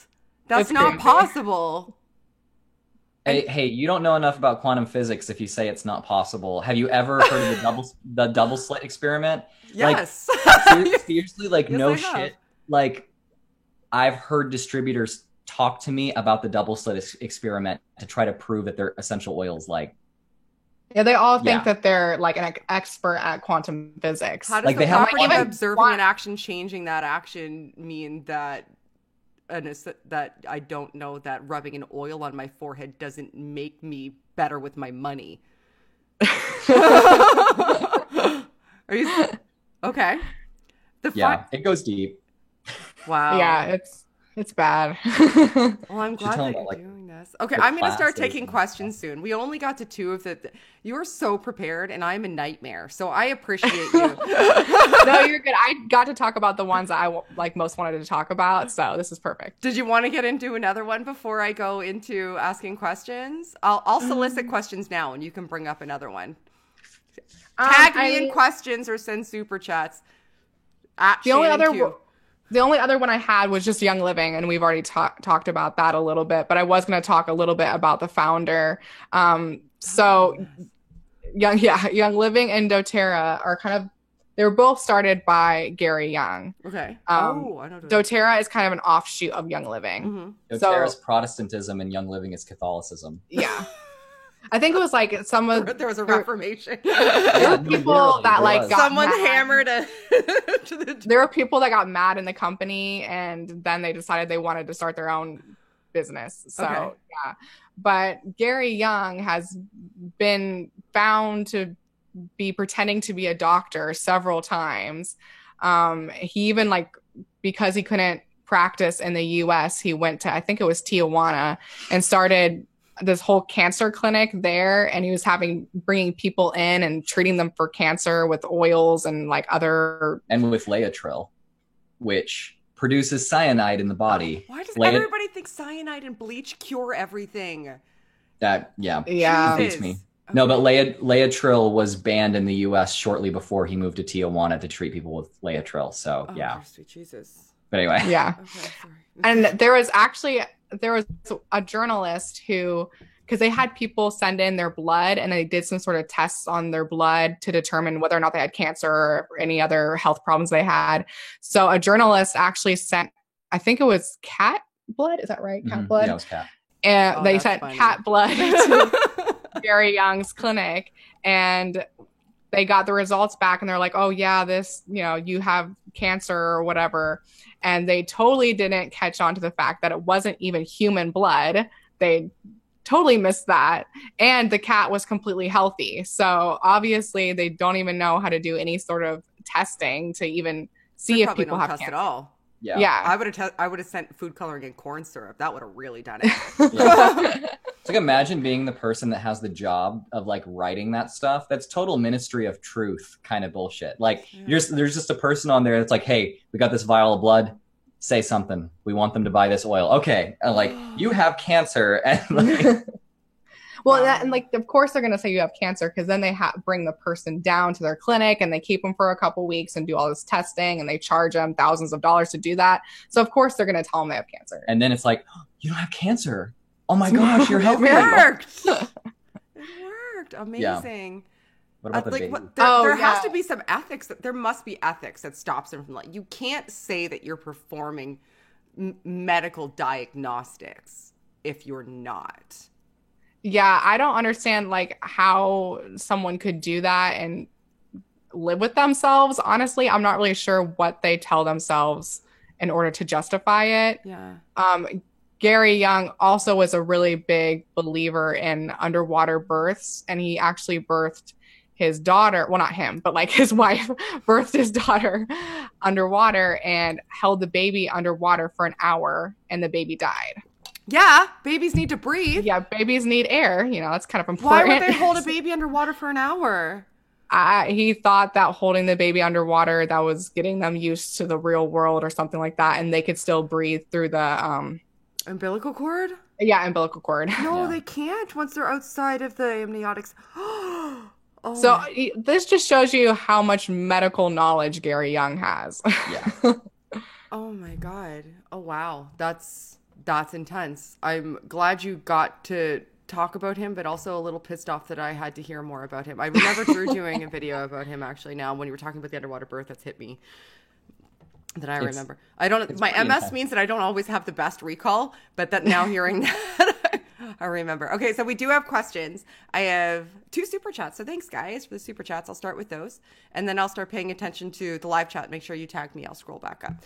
That's not possible. Hey, you don't know enough about quantum physics if you say it's not possible. Have you ever heard of the double slit experiment? Yes. Seriously, like, yes, no shit. Like, I've heard distributors talk to me about the double slit experiment to try to prove that they're essential oils. Like, yeah, they all think that they're like an expert at quantum physics. How does the property of observing an action changing that action mean that that I don't know that rubbing an oil on my forehead doesn't make me better with my money? Are you okay? It goes deep. Wow. Yeah, it's bad. Well, I'm glad that you're doing this. Okay, I'm going to start taking questions soon. We only got to 2 of the. You were so prepared, and I'm a nightmare. So I appreciate you. No, you're good. I got to talk about the ones that I most wanted to talk about. So this is perfect. Did you want to get into another one before I go into asking questions? I'll solicit questions now, and you can bring up another one. Tag me in questions or send super chats. The only other one I had was just Young Living, and we've already talked about that a little bit, but I was going to talk a little bit about the founder. Young Living and doTERRA are they were both started by Gary Young. Okay. I know doTERRA is kind of an offshoot of Young Living. Mm-hmm. doTERRA is Protestantism and Young Living is Catholicism. Yeah. I think it was like there was a Reformation. There were people that got someone mad. hammered There were people that got mad in the company, and then they decided they wanted to start their own business. So yeah, but Gary Young has been found to be pretending to be a doctor several times. He even because he couldn't practice in the U.S., he went to, I think it was Tijuana, and started this whole cancer clinic there, and he was bringing people in and treating them for cancer with oils and and with Laetrile, which produces cyanide in the body. Why does everybody think cyanide and bleach cure everything? That beats me. Okay. No, but Laetrile was banned in the U.S. shortly before he moved to Tijuana to treat people with Laetrile. So sweet Jesus. But anyway, yeah. Okay, sorry. And there was a journalist because they had people send in their blood, and they did some sort of tests on their blood to determine whether or not they had cancer or any other health problems they had. So a journalist actually sent, I think it was cat blood. Is that right? Cat blood? Yeah, it was cat. And they sent cat blood to Gary Young's clinic, and they got the results back, and they're like, oh yeah, this, you have cancer or whatever. And they totally didn't catch on to the fact that it wasn't even human blood. They totally missed that. And the cat was completely healthy. So obviously they don't even know how to do any sort of testing to even see if people have cancer at all. Yeah. I would have sent food coloring and corn syrup. That would have really done it. It's imagine being the person that has the job of writing that stuff. That's total ministry of truth kind of bullshit. There's just a person on there that's like, hey, we got this vial of blood. Say something. We want them to buy this oil. Okay. And you have cancer. And well, of course they're going to say you have cancer, because then they bring the person down to their clinic, and they keep them for a couple weeks and do all this testing, and they charge them thousands of dollars to do that. So of course they're going to tell them they have cancer. And then it's like, oh, you don't have cancer. Oh my gosh, you're healthy. It worked. It worked. Amazing. Yeah. What about the baby? There has to be some ethics. There must be ethics that stops them from you can't say that you're performing medical diagnostics if you're not. Yeah, I don't understand like how someone could do that and live with themselves. Honestly, I'm not really sure what they tell themselves in order to justify it. Yeah. Gary Young also was a really big believer in underwater births, and he actually birthed his daughter, well, not him, but like his wife birthed his daughter underwater and held the baby underwater for an hour, and the baby died. Yeah, babies need to breathe. Yeah, babies need air. You know, that's kind of Why important. would they hold a baby underwater for an hour? He thought that holding the baby underwater, that was getting them used to the real world or something like that, and they could still breathe through the umbilical cord? Yeah, umbilical cord. No, they can't once they're outside of the amniotics. Oh. So this just shows you how much medical knowledge Gary Young has. Yeah. Oh my God. Oh wow. That's intense. I'm glad you got to talk about him, but also a little pissed off that I had to hear more about him. I remember Drew doing a video about him actually now when you were talking about the underwater birth. That's hit me. That I remember. I don't. My MS intense. Means that I don't always have the best recall, but that now hearing that, I remember. Okay, so we do have questions. I have 2 super chats. So thanks, guys, for the super chats. I'll start with those, and then I'll start paying attention to the live chat. Make sure you tag me. I'll scroll back up.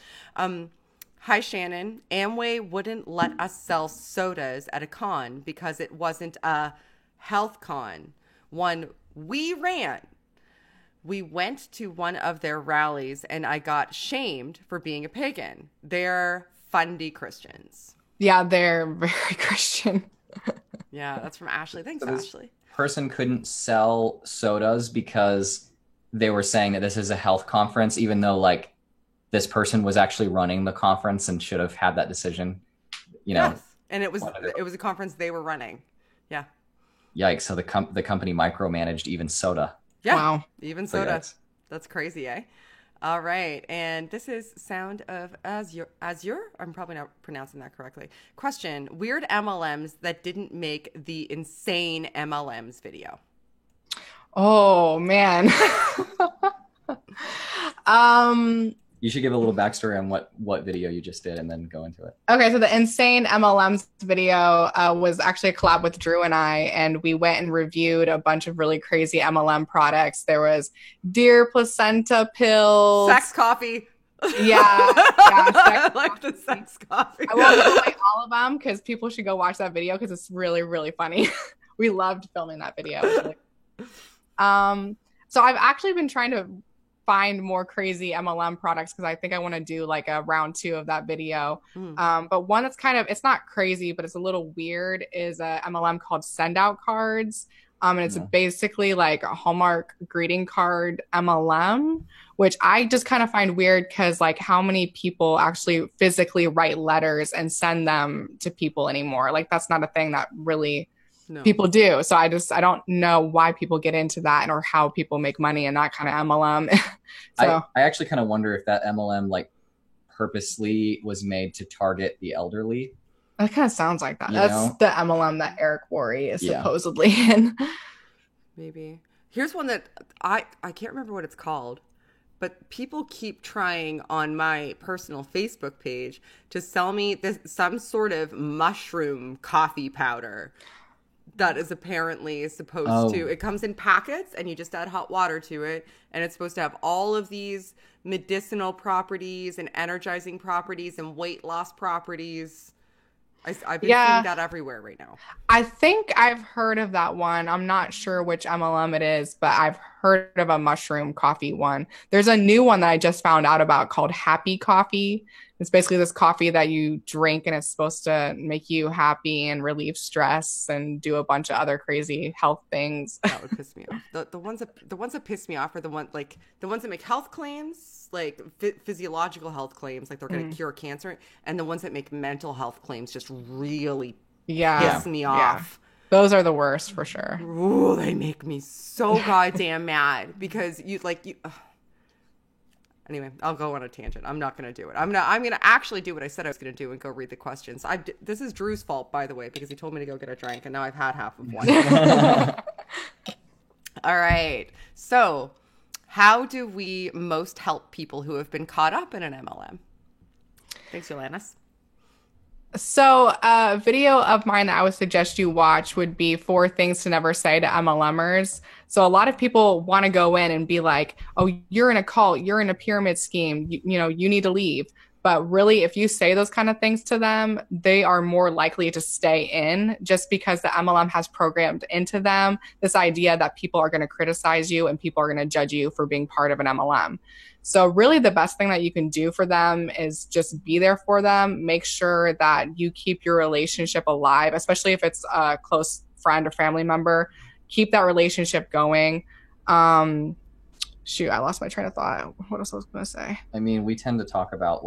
Hi, Shannon. Amway wouldn't let us sell sodas at a con because it wasn't a health con. One we ran. We went to one of their rallies and I got shamed for being a pagan. They're fundy Christians. Yeah, they're very Christian. Yeah, that's from Ashley. Thanks, so Ashley. Person couldn't sell sodas because they were saying that this is a health conference, even though like this person was actually running the conference and should have had that decision, you know. Yes. And it was a conference they were running. Yeah. Yikes. So the company micromanaged even soda. Yeah. Wow. Even soda. That's crazy, eh? All right. And this is Sound of Azure. I'm probably not pronouncing that correctly. Question. Weird MLMs that didn't make the insane MLMs video. Oh, man. You should give a little backstory on what video you just did and then go into it. Okay, so the Insane MLMs video was actually a collab with Drew and I, and we went and reviewed a bunch of really crazy MLM products. There was deer placenta pills. Sex coffee. Yeah. I like the sex coffee. I won't give away all of them because people should go watch that video because it's really, really funny. We loved filming that video. So I've actually been trying to find more crazy MLM products because I think I want to do like a round 2 of that video. But one that's kind of, it's not crazy, but it's a little weird, is a MLM called Send Out Cards. And it's basically like a Hallmark greeting card MLM, which I just kind of find weird because like how many people actually physically write letters and send them to people anymore? Like that's not a thing that really people do. So I don't know why people get into that or how people make money in that kind of MLM. So I actually kind of wonder if that MLM like purposely was made to target the elderly. That kind of sounds like that. That's the MLM that Eric Worre is supposedly in. Maybe. Here's one that I can't remember what it's called, but people keep trying on my personal Facebook page to sell me some sort of mushroom coffee powder. That is apparently supposed to, it comes in packets and you just add hot water to it. And it's supposed to have all of these medicinal properties and energizing properties and weight loss properties. I've been seeing that everywhere right now. I think I've heard of that one. I'm not sure which MLM it is, but I've heard of a mushroom coffee one. There's a new one that I just found out about called Happy Coffee. It's basically this coffee that you drink and it's supposed to make you happy and relieve stress and do a bunch of other crazy health things. That would piss me off. The ones that piss me off are the ones that make health claims, like physiological health claims, like they're going to cure cancer, and the ones that make mental health claims just really piss me off. Those are the worst for sure. Ooh, they make me so goddamn mad because you. Anyway, I'll go on a tangent. I'm not going to do it. I'm going to actually do what I said I was going to do and go read the questions. This is Drew's fault, by the way, because he told me to go get a drink, and now I've had half of one. All right. So, how do we most help people who have been caught up in an MLM? Thanks, Jolannis. So, a video of mine that I would suggest you watch would be four things to never say to MLMers. So, a lot of people want to go in and be like, oh, you're in a cult, you're in a pyramid scheme, you need to leave. But really, if you say those kind of things to them, they are more likely to stay in just because the MLM has programmed into them this idea that people are going to criticize you and people are going to judge you for being part of an MLM. So really the best thing that you can do for them is just be there for them. Make sure that you keep your relationship alive, especially if it's a close friend or family member. Keep that relationship going. Shoot, I lost my train of thought. What else I was going to say? I mean, we tend to talk about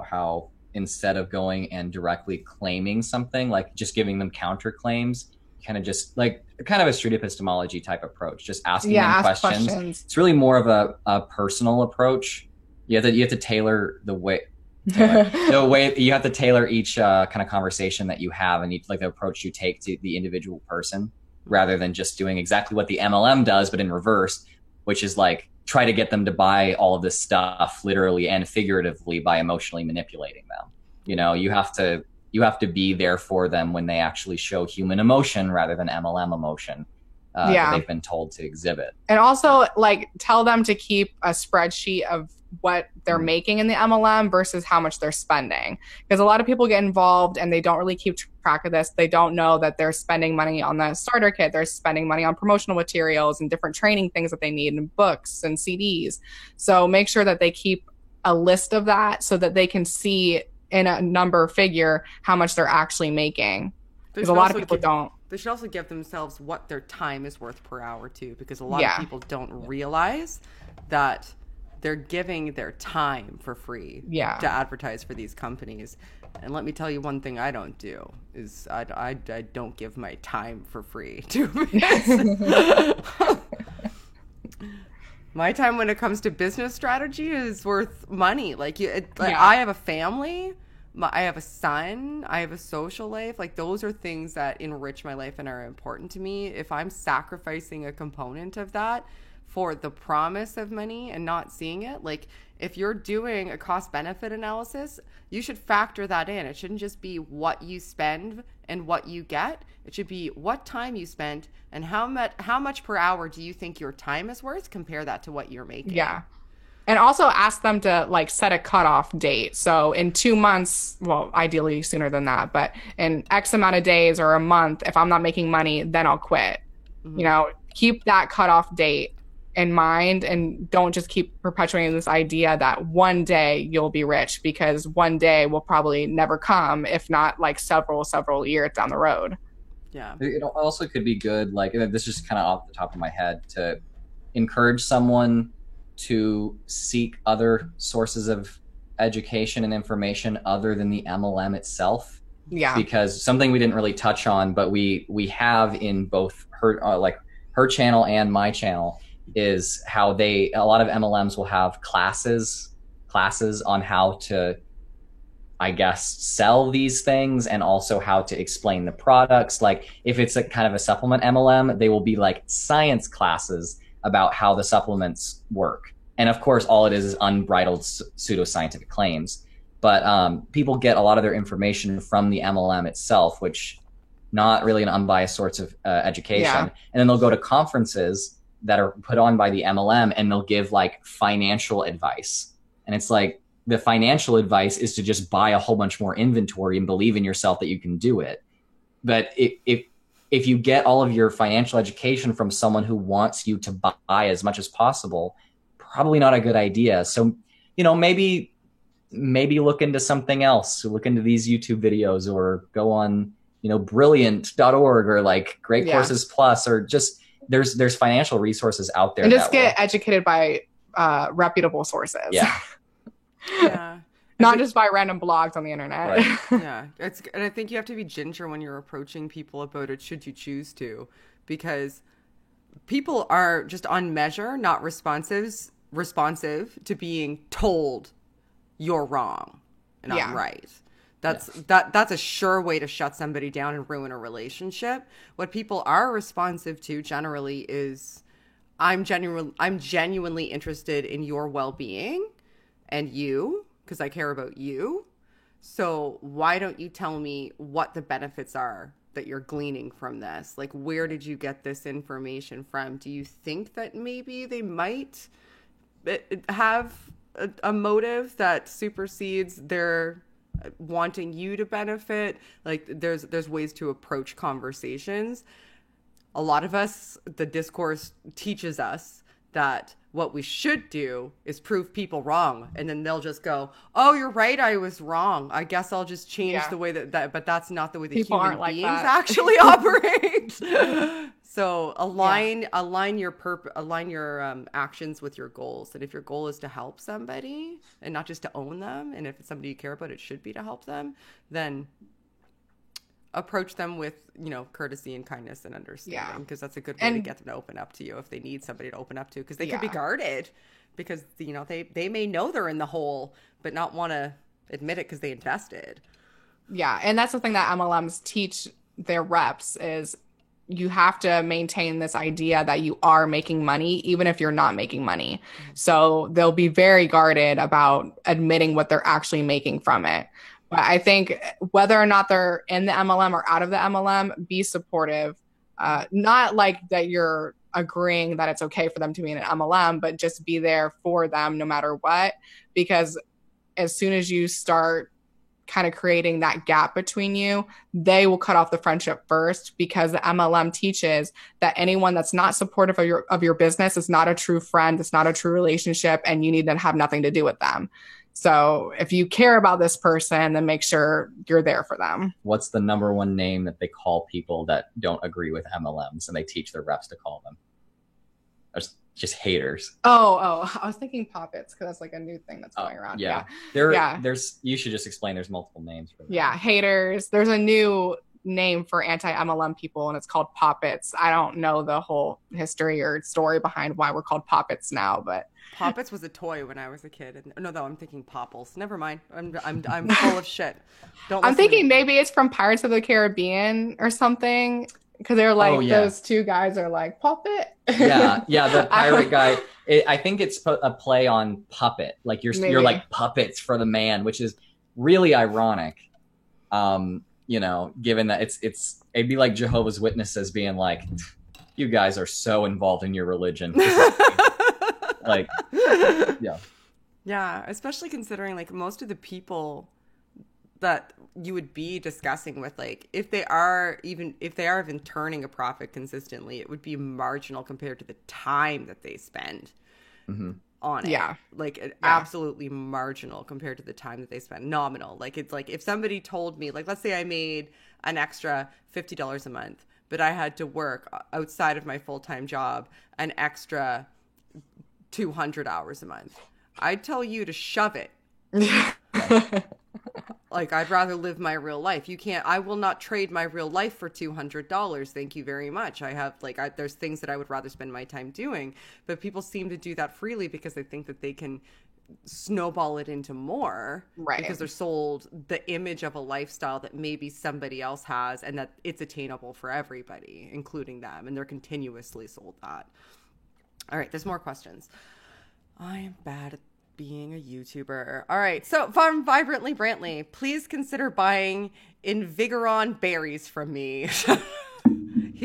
how instead of going and directly claiming something, like just giving them counterclaims, kind of just like kind of a street epistemology type approach, just asking them questions. It's really more of a personal approach. You have to tailor the way you have to tailor each kind of conversation that you have and each, like the approach you take to the individual person, rather than just doing exactly what the MLM does, but in reverse, which is like try to get them to buy all of this stuff literally and figuratively by emotionally manipulating them. You have to be there for them when they actually show human emotion rather than MLM emotion that they've been told to exhibit. And also, like, tell them to keep a spreadsheet of what they're making in the MLM versus how much they're spending. Because a lot of people get involved and they don't really keep track of this. They don't know that they're spending money on the starter kit. They're spending money on promotional materials and different training things that they need, and books and CDs. So make sure that they keep a list of that so that they can see in a number figure how much they're actually making. Because a lot of people don't. They should also give themselves what their time is worth per hour too, because a lot of people don't realize that they're giving their time for free to advertise for these companies. And let me tell you one thing I don't do is I don't give my time for free to my time when it comes to business strategy is worth money. I have a family, I have a son, I have a social life. Like, those are things that enrich my life and are important to me. If I'm sacrificing a component of that for the promise of money and not seeing it, like, if you're doing a cost benefit analysis, you should factor that in. It shouldn't just be what you spend and what you get. It should be what time you spent and how much per hour do you think your time is worth. Compare that to what you're making. Yeah. And also ask them to, like, set a cutoff date. So in 2 months, well, ideally sooner than that, but in X amount of days or a month, if I'm not making money, then I'll quit. Mm-hmm. Keep that cutoff date in mind and don't just keep perpetuating this idea that one day you'll be rich, because one day will probably never come, if not like several years down the road. Yeah. It also could be good, like, this is just kind of off the top of my head, to encourage someone to seek other sources of education and information other than the MLM itself. Yeah. Because something we didn't really touch on, but we have in both her channel and my channel, is how a lot of MLMs will have classes on how to, I guess, sell these things, and also how to explain the products. Like, if it's a kind of a supplement MLM, they will be like science classes about how the supplements work. And of course, all it is unbridled pseudoscientific claims. But people get a lot of their information from the MLM itself, which not really an unbiased source of education. Yeah. And then they'll go to conferences that are put on by the MLM, and they'll give like financial advice. And it's like, the financial advice is to just buy a whole bunch more inventory and believe in yourself that you can do it. But if you get all of your financial education from someone who wants you to buy as much as possible, probably not a good idea. So, maybe look into something else. Look into these YouTube videos, or go on, brilliant.org, or like Great Courses Plus, or just there's financial resources out there. And just get educated by reputable sources. Yeah. Yeah. Not just by random blogs on the internet. Right. Yeah. And I think you have to be ginger when you're approaching people about it, should you choose to, because people are just on measure, not responsive to being told you're wrong and I'm right. That's a sure way to shut somebody down and ruin a relationship. What people are responsive to generally is, I'm genuinely interested in your well-being and you, because I care about you. So why don't you tell me what the benefits are that you're gleaning from this? Like, where did you get this information from? Do you think that maybe they might have a motive that supersedes their wanting you to benefit? Like, there's ways to approach conversations. A lot of us, the discourse teaches us that what we should do is prove people wrong, and then they'll just go, oh, you're right, I was wrong, I guess I'll just change the way that but that's not the way that People human aren't like beings that. actually operate. So align your actions with your goals. And if your goal is to help somebody and not just to own them, and if it's somebody you care about, it should be to help them, then approach them with, courtesy and kindness and understanding, because that's a good way to get them to open up to you if they need somebody to open up to, because they could be guarded because, they may know they're in the hole, but not want to admit it because they invested. Yeah. And that's the thing that MLMs teach their reps is you have to maintain this idea that you are making money, even if you're not making money. So they'll be very guarded about admitting what they're actually making from it. But I think whether or not they're in the MLM or out of the MLM, be supportive. Not like that you're agreeing that it's okay for them to be in an MLM, but just be there for them no matter what. Because as soon as you start kind of creating that gap between you, they will cut off the friendship first, because the MLM teaches that anyone that's not supportive of your business is not a true friend. It's not a true relationship, and you need to have nothing to do with them. So if you care about this person, then make sure you're there for them. What's the number one name that they call people that don't agree with MLMs and they teach their reps to call them? There's just haters. Oh, I was thinking poppets, because that's like a new thing that's going around. There's you should just explain there's multiple names for them. Yeah, haters. There's a new name for anti-MLM people, and it's called poppets. I don't know the whole history or story behind why we're called poppets now, but Poppets was a toy when I was a kid. No, I'm thinking Popples. Never mind. I'm full of shit. I'm thinking maybe it's from Pirates of the Caribbean or something, because they're like, those two guys are like, puppet. Yeah, the pirate guy. I think it's a play on puppet. Like you're like puppets for the man, which is really ironic. Given that it'd be like Jehovah's Witnesses being like, you guys are so involved in your religion. Like, yeah, especially considering like most of the people that you would be discussing with, like, if they are even turning a profit consistently, it would be marginal compared to the time that they spend on it. Yeah, absolutely marginal compared to the time that they spend. Nominal. Like, it's like if somebody told me, like, let's say I made an extra $50 a month, but I had to work outside of my full-time job an extra 200 hours a month, I'd tell you to shove it. Like, I'd rather live my real life. I will not trade my real life for $200. Thank you very much. There's things that I would rather spend my time doing, but people seem to do that freely because they think that they can snowball it into more, right? Because they're sold the image of a lifestyle that maybe somebody else has, and that it's attainable for everybody, including them, and they're continuously sold that. All right, there's more questions. I am bad at being a YouTuber. All right, so from Vibrantly Brantley, please consider buying Invigoron berries from me.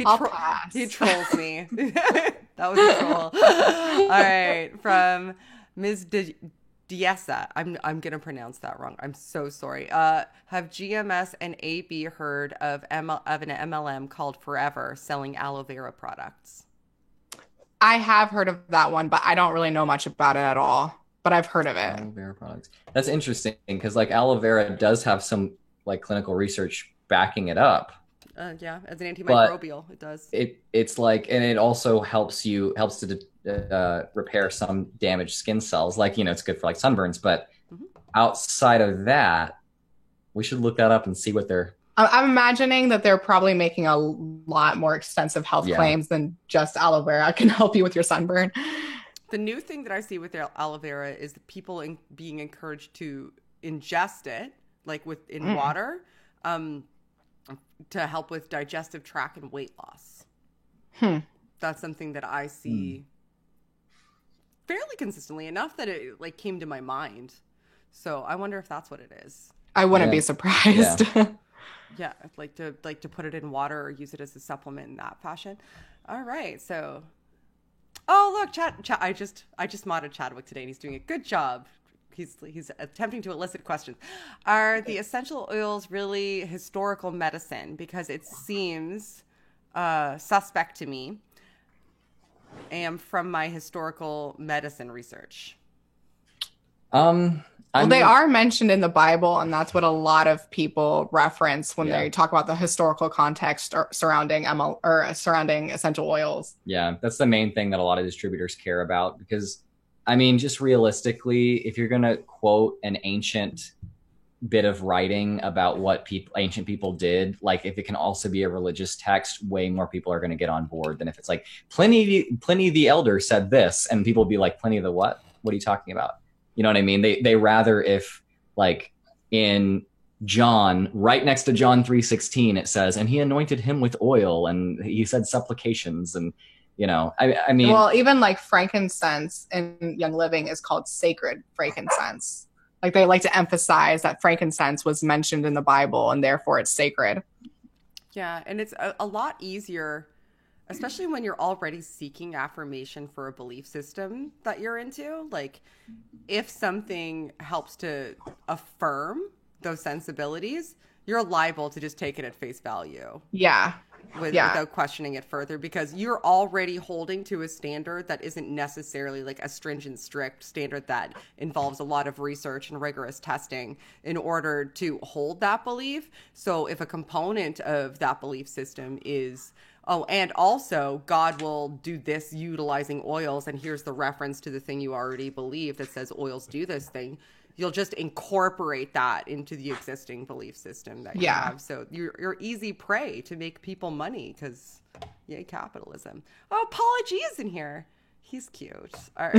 I'll pass. He trolls me. That was a troll. All right, from Ms. Diesa. I'm gonna pronounce that wrong. I'm so sorry. Have GMS and AB heard of an MLM called Forever selling aloe vera products? I have heard of that one, but I don't really know much about it at all. But I've heard of it. Aloe vera products. That's interesting, because like aloe vera does have some like clinical research backing it up. Yeah, as an antimicrobial, it does. It's like, and it also helps to repair some damaged skin cells. Like, it's good for like sunburns. But outside of that, we should look that up and see what they're. I'm imagining that they're probably making a lot more extensive health claims than just aloe vera can help you with your sunburn. The new thing that I see with aloe vera is people being encouraged to ingest it, like in water, to help with digestive tract and weight loss. That's something that I see fairly consistently, enough that it like came to my mind. So I wonder if that's what it is. I wouldn't Yeah. be surprised. Yeah, I'd like to put it in water or use it as a supplement in that fashion. All right, so oh look, I just modded Chadwick today, and he's doing a good job. He's attempting to elicit questions. Are the essential oils really historical medicine? Because it seems suspect to me. And from my historical medicine research. Well, they are mentioned in the Bible, and that's what a lot of people reference when they talk about the historical context surrounding surrounding essential oils. Yeah, that's the main thing that a lot of distributors care about, because I mean, just realistically, if you're going to quote an ancient bit of writing about what ancient people did, like if it can also be a religious text, way more people are going to get on board than if it's like Pliny the Elder said this, and people be like, Pliny the what? What are you talking about? You know what I mean? They rather, if like in John, right next to John 3:16, it says, and he anointed him with oil, and he said supplications, and you know, I mean, well, even like frankincense in Young Living is called sacred frankincense. Like they like to emphasize that frankincense was mentioned in the Bible, and therefore it's sacred. Yeah, and it's a lot easier, especially when you're already seeking affirmation for a belief system that you're into. Like, if something helps to affirm those sensibilities, you're liable to just take it at face value. Yeah. Without questioning it further, because you're already holding to a standard that isn't necessarily like a stringent, strict standard that involves a lot of research and rigorous testing in order to hold that belief. So if a component of that belief system is, oh, and also God will do this utilizing oils, and here's the reference to the thing you already believe that says oils do this thing, you'll just incorporate that into the existing belief system that you have. So you're easy prey to make people money, because yay, capitalism. Oh, Paula G is in here. He's cute. All right.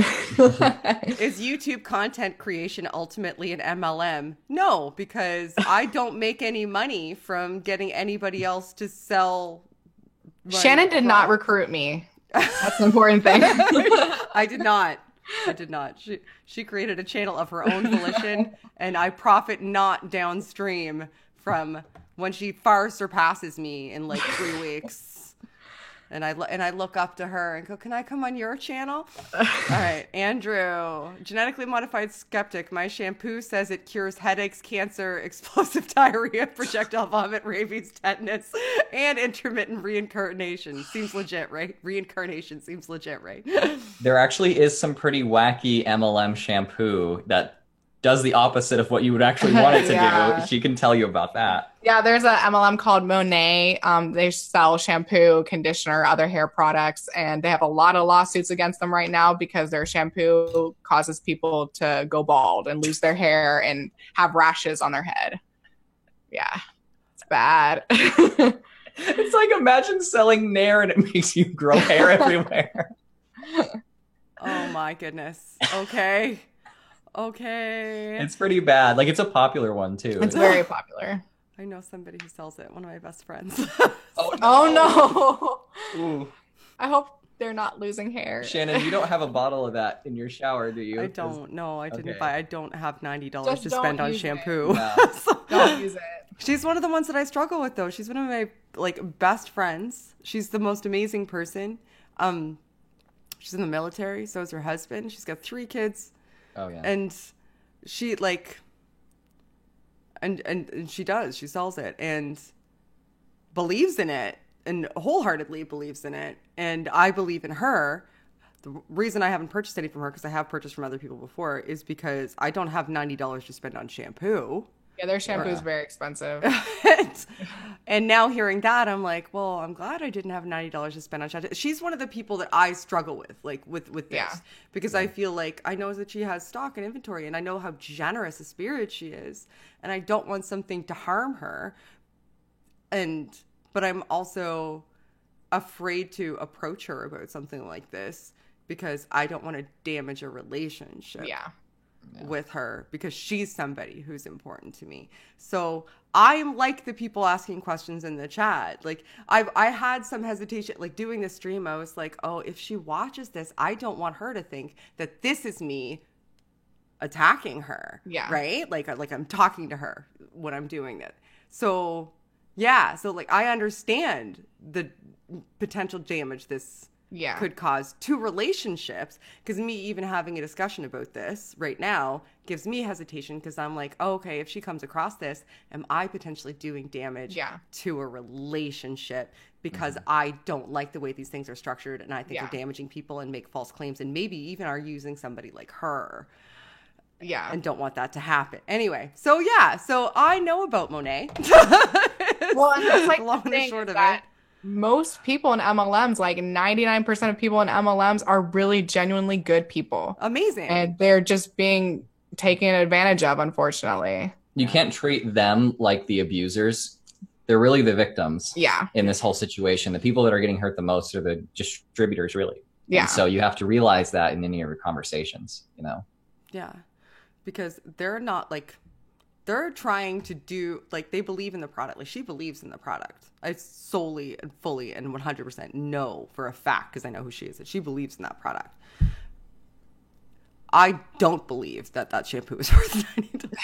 Is YouTube content creation ultimately an MLM? No, because I don't make any money from getting anybody else to sell. Shannon did not recruit me. That's an important thing. I did not. She created a channel of her own volition, and I profit not downstream from when she far surpasses me in like 3 weeks. And I look up to her and go, can I come on your channel? All right, Andrew, genetically modified skeptic. My shampoo says it cures headaches, cancer, explosive diarrhea, projectile vomit, rabies, tetanus, and intermittent reincarnation. Seems legit, right? Reincarnation seems legit, right? There actually is some pretty wacky MLM shampoo that does the opposite of what you would actually want it to do. She can tell you about that. Yeah, there's a MLM called Monet. They sell shampoo, conditioner, other hair products, and they have a lot of lawsuits against them right now because their shampoo causes people to go bald and lose their hair and have rashes on their head. Yeah, it's bad. It's like, imagine selling Nair and it makes you grow hair everywhere. Oh my goodness. Okay. It's pretty bad. Like, it's a popular one too. It's very popular. I know somebody who sells it. One of my best friends. Oh no. Ooh. I hope they're not losing hair. Shannon, you don't have a bottle of that in your shower, do you? I don't. No, I didn't Okay. buy. I don't have $90 Just to don't spend on use shampoo. No. Don't use it. She's one of the ones that I struggle with, though. She's one of my like best friends. She's the most amazing person. She's in the military. So is her husband. She's got 3 kids. Oh yeah. And she like, and she does. She sells it and believes in it and wholeheartedly believes in it. And I believe in her. The reason I haven't purchased any from her, because I have purchased from other people before, is because I don't have $90 to spend on shampoo. Yeah, their shampoo is very expensive. And now hearing that, I'm like, well, I'm glad I didn't have $90 to spend on shampoo. She's one of the people that I struggle with, like with this, Yeah. because I feel like I know that she has stock and inventory, and I know how generous a spirit she is, and I don't want something to harm her. But I'm also afraid to approach her about something like this because I don't want to damage a relationship. Yeah. With her, because she's somebody who's important to me. So I'm like the people asking questions in the chat. Like I had some hesitation, like doing the stream. I was like, oh, if she watches this, I don't want her to think that this is me attacking her. Yeah. Right? Like I'm talking to her when I'm doing it. So yeah. So like I understand the potential damage this could cause to relationships, because me even having a discussion about this right now gives me hesitation, because I'm like, oh, okay, if she comes across this, am I potentially doing damage to a relationship because I don't like the way these things are structured, and I think they're damaging people and make false claims, and maybe even are using somebody like her. Yeah. And don't want that to happen. Anyway, so I know about Monet. Well, and that's like long and short of it. Most people in MLMs, like 99% of people in MLMs, are really genuinely good people. Amazing. And they're just being taken advantage of, unfortunately. You can't treat them like the abusers. They're really the victims in this whole situation. The people that are getting hurt the most are the distributors, really. Yeah. And so you have to realize that in any of your conversations, you know? Yeah. Because they're not like... They're trying to do, like, they believe in the product. Like, she believes in the product. I solely and fully and 100% know for a fact, because I know who she is, that she believes in that product. I don't believe that shampoo is worth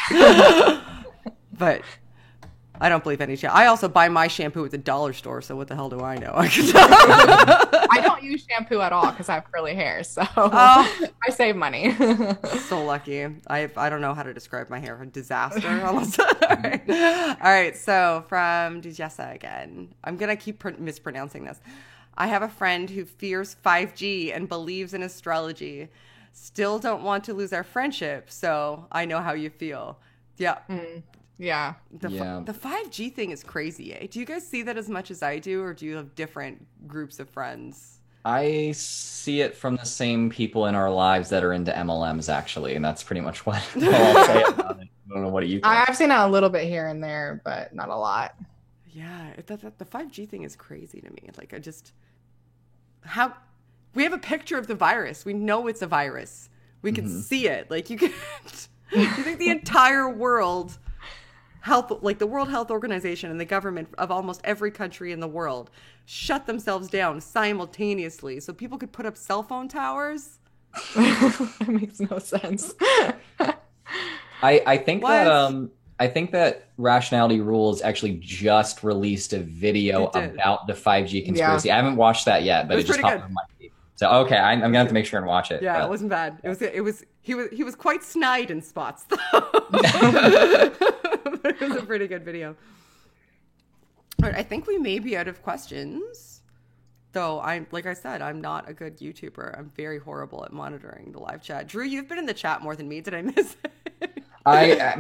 $90. But I don't believe any shampoo. I also buy my shampoo at the dollar store, so what the hell do I know? I don't use shampoo at all because I have curly hair, so I save money. So lucky. I don't know how to describe my hair. A disaster almost. All right. So from Dijessa again. I'm going to keep mispronouncing this. I have a friend who fears 5G and believes in astrology. Still don't want to lose our friendship, so I know how you feel. Yeah. Yeah. The 5G thing is crazy, eh? Do you guys see that as much as I do, or do you have different groups of friends? I see it from the same people in our lives that are into MLMs, actually, and that's pretty much what I'll say about it. I don't know, what do you think? I've seen it a little bit here and there, but not a lot. Yeah, the 5G thing is crazy to me. Like, we have a picture of the virus. We know it's a virus. We can see it. Like, you think the entire world... the World Health Organization and the government of almost every country in the world shut themselves down simultaneously so people could put up cell phone towers? That makes no sense. I think that Rationality Rules actually just released a video about the 5G conspiracy. Yeah. I haven't watched that yet, but it just popped on my feed. So okay, I'm gonna have to make sure and watch it. Yeah, It wasn't bad. He was quite snide in spots though. It was a pretty good video. All right, I think we may be out of questions. Though like I said, I'm not a good YouTuber. I'm very horrible at monitoring the live chat. Drew, you've been in the chat more than me. Did I miss it? I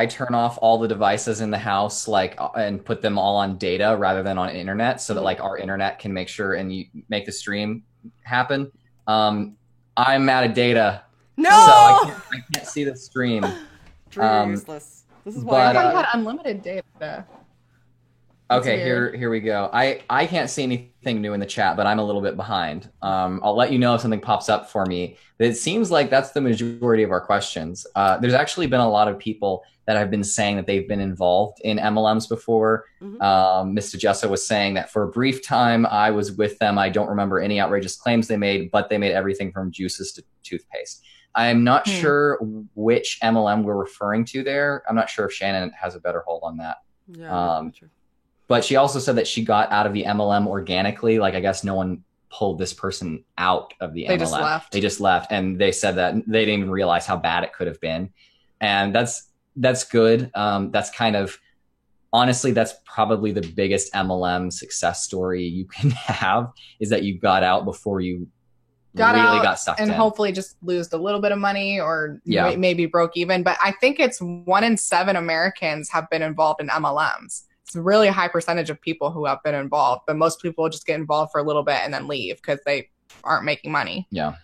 turn off all the devices in the house, and put them all on data rather than on internet, so that our internet can make sure and you make the stream happen. I'm out of data. No, so I can't see the stream. Drew, you're useless. This is why I had unlimited data. Okay, here we go. I can't see anything new in the chat, but I'm a little bit behind. I'll let you know if something pops up for me. It seems like that's the majority of our questions. There's actually been a lot of people that have been saying that they've been involved in MLMs before. Mr. Jessa was saying that for a brief time I was with them. I don't remember any outrageous claims they made, but they made everything from juices to toothpaste. I'm not sure which MLM we're referring to there. I'm not sure if Shannon has a better hold on that. Yeah, but she also said that she got out of the MLM organically. Like, I guess no one pulled this person out of the MLM. They just left. And they said that they didn't even realize how bad it could have been. And that's good. That's kind of, honestly, that's probably the biggest MLM success story you can have, is that you got out before you got sucked and in. Hopefully just lose a little bit of money or maybe broke even. But I think it's 1 in 7 Americans have been involved in MLMs. It's a really high percentage of people who have been involved, but most people just get involved for a little bit and then leave because they aren't making money. Yeah.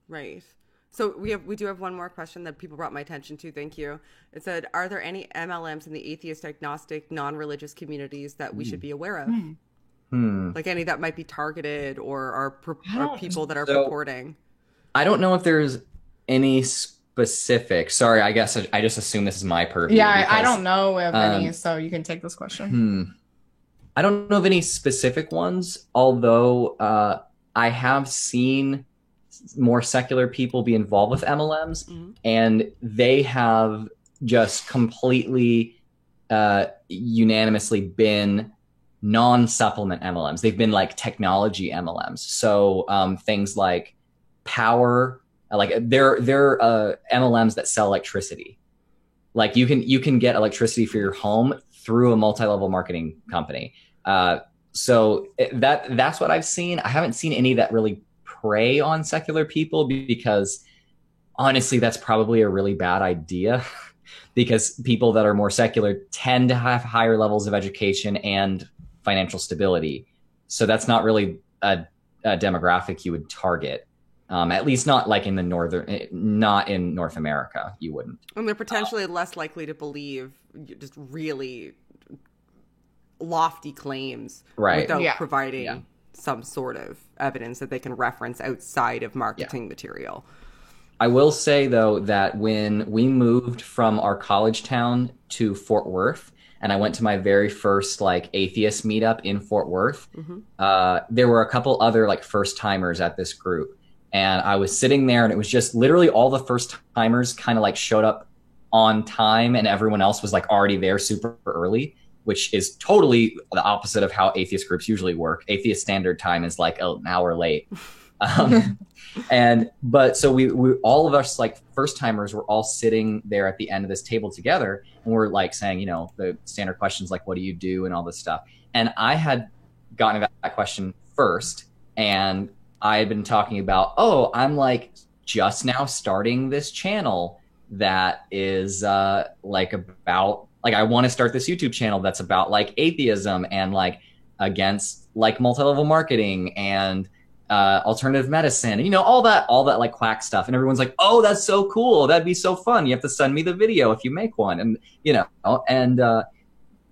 Right. So we do have one more question that people brought my attention to. Thank you. It said, are there any MLMs in the atheist, agnostic, non-religious communities that we should be aware of? Like any that might be targeted or are people that are purporting? I don't know if there's any specific. Sorry, I guess I just assume this is my purview. Yeah, I don't know of any, so you can take this question. I don't know of any specific ones, although I have seen more secular people be involved with MLMs, and they have just completely unanimously been non-supplement MLMs. They've been like technology MLMs. So things like power, like they're MLMs that sell electricity. Like you can get electricity for your home through a multi-level marketing company. So that's what I've seen. I haven't seen any that really prey on secular people, because honestly, that's probably a really bad idea. Because people that are more secular tend to have higher levels of education and financial stability. So that's not really a demographic you would target. At least not like in not in North America, you wouldn't. And they're potentially less likely to believe just really lofty claims without providing some sort of evidence that they can reference outside of marketing material. I will say, though, that when we moved from our college town to Fort Worth, and I went to my very first like atheist meetup in Fort Worth, there were a couple other like first timers at this group. And I was sitting there, and it was just literally all the first timers kind of like showed up on time, and everyone else was like already there super early, which is totally the opposite of how atheist groups usually work. Atheist standard time is like an hour late. But so we all of us like first timers were all sitting there at the end of this table together, and we're like saying, you know, the standard questions like, what do you do and all this stuff. And I had gotten that question first, and I had been talking about, I'm like just now starting this channel that is like about like, I want to start this YouTube channel that's about like atheism and like against like multi-level marketing and alternative medicine, you know, all that like quack stuff. And everyone's like, oh, that's so cool. That'd be so fun. You have to send me the video if you make one. And, you know, and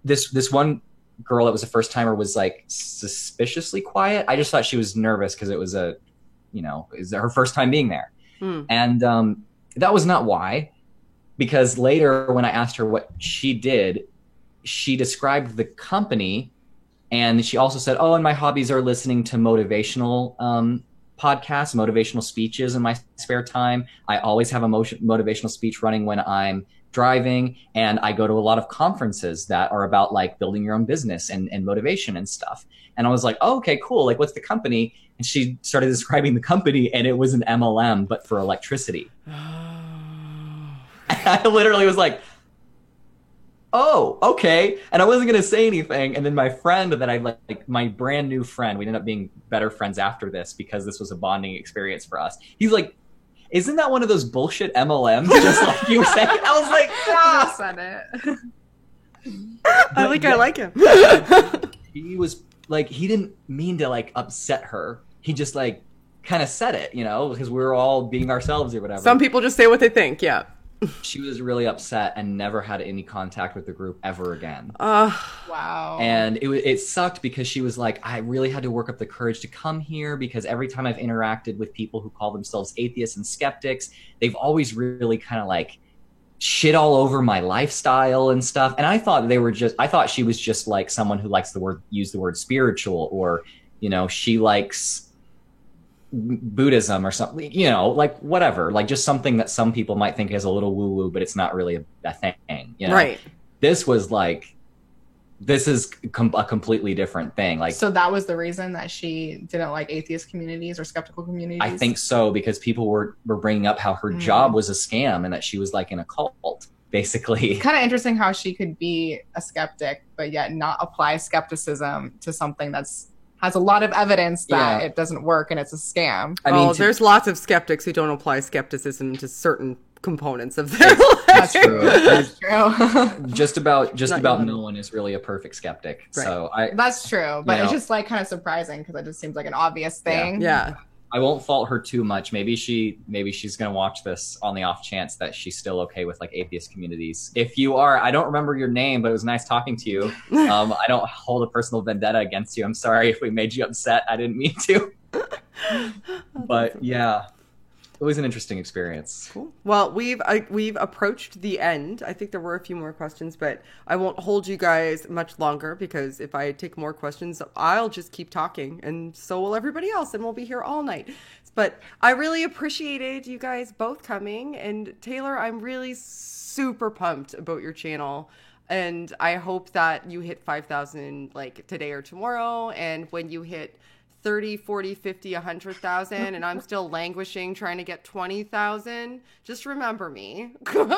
this one girl that was a first timer was like suspiciously quiet. I just thought she was nervous because it was her first time being there. And that was not why, because later when I asked her what she did, she described the company. And she also said, and my hobbies are listening to motivational podcasts, motivational speeches in my spare time. I always have a motivational speech running when I'm driving. And I go to a lot of conferences that are about like building your own business and motivation and stuff. And I was like, oh, okay, cool. Like, what's the company? And she started describing the company, and it was an MLM, but for electricity. I literally was like, oh, okay. And I wasn't going to say anything. And then my friend that I like, my brand new friend, we ended up being better friends after this because this was a bonding experience for us. He's like, isn't that one of those bullshit MLMs? Just like you were saying. I was like, I said it. I like him. He was like, he didn't mean to like upset her. He just like kind of said it, you know, because we were all being ourselves or whatever. Some people just say what they think. Yeah. She was really upset and never had any contact with the group ever again. Wow. And it sucked because she was like, I really had to work up the courage to come here because every time I've interacted with people who call themselves atheists and skeptics, they've always really kind of like shit all over my lifestyle and stuff. And I thought she was just like someone who likes use the word spiritual, or, you know, she likes Buddhism or something, you know, like whatever, like just something that some people might think is a little woo-woo, but it's not really a thing, you know? Right. This is a completely different thing. Like, so that was the reason that she didn't like atheist communities or skeptical communities? I think so, because people were bringing up how her job was a scam and that she was like in a cult, basically. Kind of interesting how she could be a skeptic, but yet not apply skepticism to something has a lot of evidence that it doesn't work and it's a scam. I mean, there's lots of skeptics who don't apply skepticism to certain components of their life. That's true. That's true. just about no one is really a perfect skeptic. Right. So that's true, but it's just like kind of surprising because it just seems like an obvious thing. Yeah. I won't fault her too much. Maybe she's going to watch this on the off chance that she's still okay with like atheist communities. If you are, I don't remember your name, but it was nice talking to you. I don't hold a personal vendetta against you. I'm sorry if we made you upset. I didn't mean to. But yeah. was an interesting experience. Cool. Well, we've approached the end. I think there were a few more questions, but I won't hold you guys much longer because if I take more questions, I'll just keep talking, and so will everybody else, and we'll be here all night. But I really appreciated you guys both coming, and Taylor, I'm really super pumped about your channel. And I hope that you hit 5,000 like today or tomorrow. And when you hit 30, 40, 50, 100,000 and I'm still languishing trying to get 20,000, just remember me. And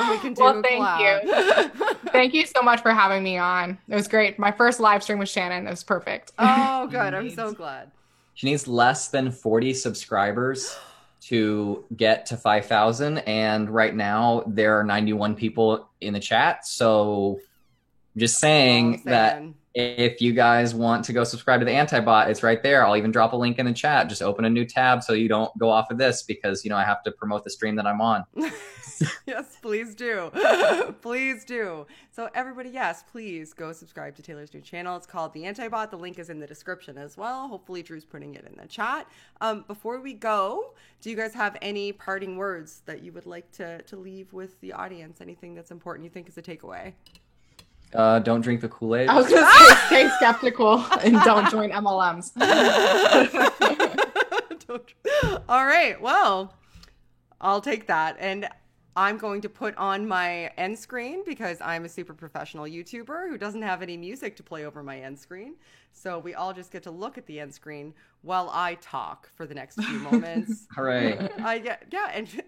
we can do a thank collab. you. Thank you so much for having me on. It was great. My first live stream with Shannon. It was perfect. Oh, good. I'm so glad. She needs less than 40 subscribers to get to 5,000. And right now there are 91 people in the chat. So I'm just saying that if you guys want to go subscribe to the Antibot, it's right there. I'll even drop a link in the chat. Just open a new tab so you don't go off of this because, I have to promote the stream that I'm on. Yes, please do. Please do. So everybody, yes, please go subscribe to Taylor's new channel. It's called The Antibot. The link is in the description as well. Hopefully Drew's putting it in the chat. Before we go, do you guys have any parting words that you would like to leave with the audience? Anything that's important you think is a takeaway? Don't drink the Kool-Aid. I was going to say, stay skeptical and don't join MLMs. All right. Well, I'll take that. And I'm going to put on my end screen because I'm a super professional YouTuber who doesn't have any music to play over my end screen. So we all just get to look at the end screen while I talk for the next few moments. Hooray. Yeah. And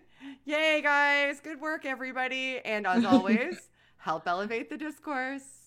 yay, guys. Good work, everybody. And as always, help elevate the discourse.